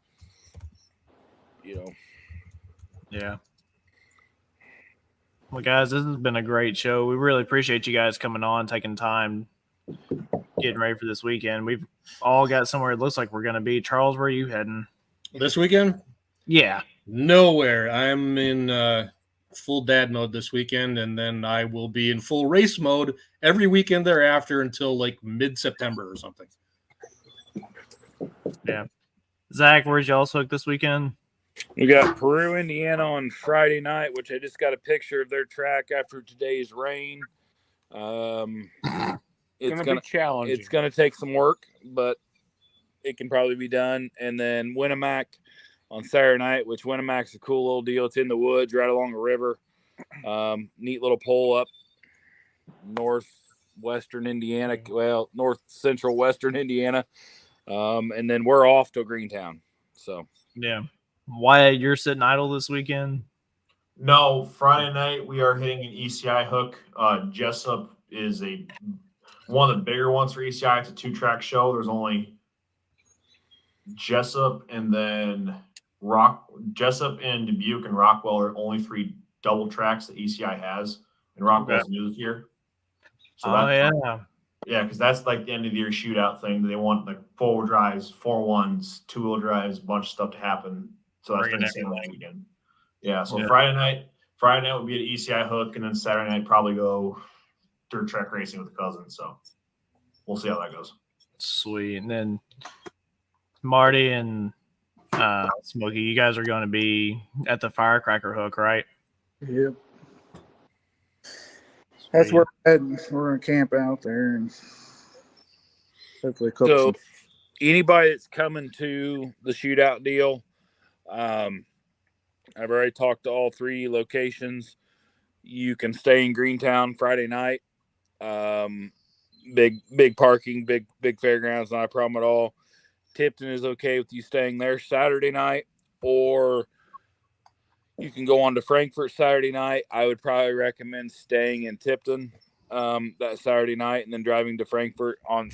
Yeah. Well, guys, this has been a great show. We really appreciate you guys coming on, taking time, getting ready for this weekend. We've all got somewhere it looks like we're going to be. Charles, where are you heading?
This weekend?
Yeah.
Nowhere. I'm in full dad mode this weekend, and then I will be in full race mode every weekend thereafter until like mid-September or something.
Yeah. Zach, where's y'all hook this weekend?
We got Peru, Indiana on Friday night, which I just got a picture of their track after today's rain. It's gonna be challenging. It's gonna take some work, but it can probably be done. And then Winnemac on Saturday night, which Winnemac's a cool little deal. It's in the woods, right along a river. Neat little pole up northwestern Indiana, north central western Indiana. And then we're off to Greentown. So
yeah. Wyatt, you're sitting idle this weekend?
No, Friday night we are hitting an ECI hook. Jessup is one of the bigger ones for ECI. It's a 2-track show. There's only Jessup and then Jessup and Dubuque and Rockwell are only 3 double tracks that ECI has, and Rockwell's new this year. So yeah, because that's like the end of the year shootout thing. They want like 4-wheel drives, 4-1s, 2-wheel drives, a bunch of stuff to happen. So that's the same weekend. Yeah, so Friday night would be at ECI hook, and then Saturday night probably go dirt track racing with the cousins. So we'll see how that goes.
Sweet. And then Marty and Smokey, you guys are going to be at the Firecracker hook, right?
Yep. That's where we're heading. We're going to camp out there and hopefully cook some.
Anybody that's coming to the shootout deal, I've already talked to all 3 locations. You can stay in Greentown Friday night. Big parking, big fairgrounds, not a problem at all. Tipton is okay with you staying there Saturday night, or you can go on to Frankfort Saturday night. I would probably recommend staying in Tipton that Saturday night and then driving to Frankfort on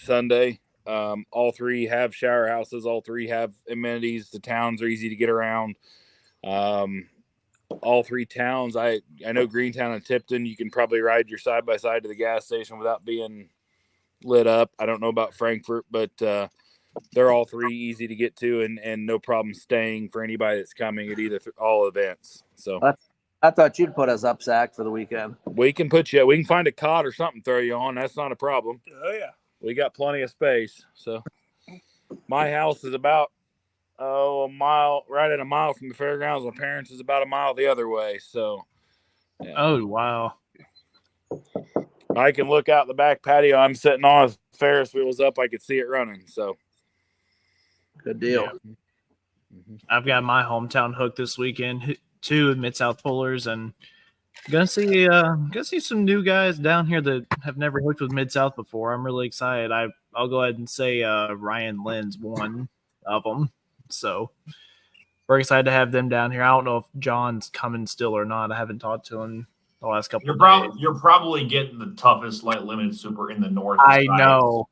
Sunday. All 3 have shower houses. All 3 have amenities. The towns are easy to get around. All 3 towns, I know Greentown and Tipton, you can probably ride your side-by-side to the gas station without being lit up. I don't know about Frankfort, but they're all 3 easy to get to and no problem staying for anybody that's coming at all events. So
I thought you'd put us up, Zach, for the weekend.
We can put you. We can find a cot or something, throw you on. That's not a problem.
Oh yeah,
we got plenty of space. So my house is about a mile, right at a mile from the fairgrounds. My parents is about a mile the other way. So
yeah. Oh wow!
I can look out the back patio I'm sitting on. If Ferris wheel's up, I could see it running. So
good deal.
Yeah. I've got my hometown hook this weekend too with Mid-South Pullers, and gonna see some new guys down here that have never hooked with Mid-South before. I'm really excited. I'll go ahead and say Ryan Lynn's one of them. So we're excited to have them down here. I don't know if John's coming still or not. I haven't talked to him the last couple of days.
You're probably getting the toughest light limited super in the north.
I know.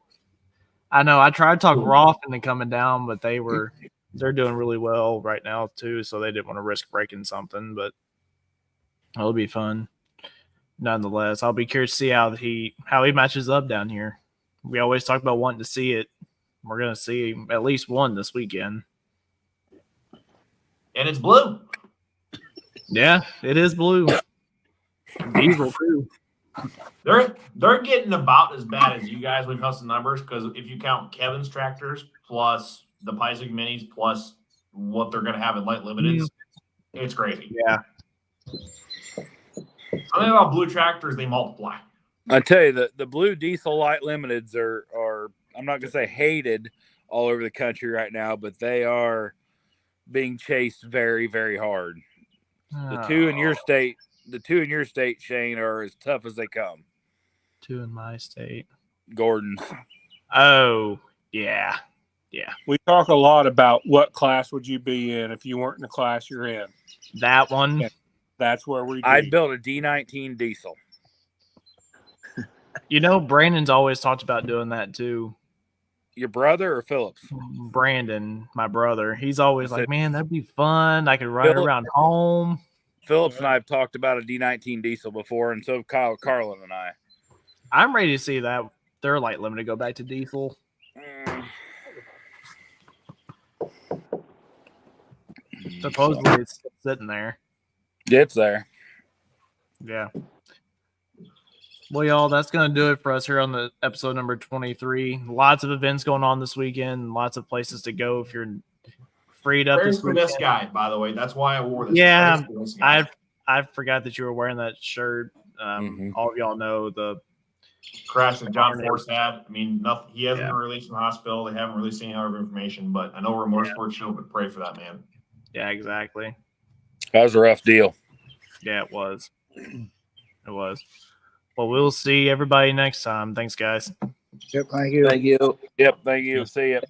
I tried to talk Roth into coming down, but they're doing really well right now too, so they didn't want to risk breaking something, but it'll be fun. Nonetheless, I'll be curious to see how he matches up down here. We always talk about wanting to see it. We're gonna see at least one this weekend.
And it's blue.
Yeah, it is blue. Diesel too.
They're getting about as bad as you guys when it comes to numbers, because if you count Kevin's tractors plus the Pisek minis plus what they're going to have in light limiteds, it's crazy.
Yeah.
Something about blue tractors, they multiply.
I tell you, the blue diesel light limiteds are I'm not going to say hated all over the country right now, but they are being chased very, very hard. The two in your state, Shane, are as tough as they come.
2 in my state.
Gordon's.
Oh, yeah. Yeah.
We talk a lot about what class would you be in if you weren't in the class you're in.
That one.
Yeah, that's where we.
I'd build a D19 diesel.
Brandon's always talked about doing that too.
Your brother or Phillips?
Brandon, my brother. He's always like, man, that'd be fun. I could ride around home.
Phillips and I have talked about a D19 diesel before, and so have Kyle Carlin and I.
I'm ready to see that their light limit to go back to diesel. Supposedly it's sitting there.
It's there.
Yeah. Well, y'all, that's going to do it for us here on the episode number 23. Lots of events going on this weekend. Lots of places to go if you're freed up.
For this guy, by the way. That's why I wore this.
Yeah, I forgot that you were wearing that shirt. All of y'all know the
crash that John Force had. I mean, nothing. He hasn't been released from the hospital. They haven't released any other information, but I know we're a motorsports show, but pray for that man.
Yeah, exactly.
That was a rough deal.
Yeah, it was. It was. Well, we'll see everybody next time. Thanks, guys.
Yep, thank you.
Thank you.
Yep, thank you. See ya.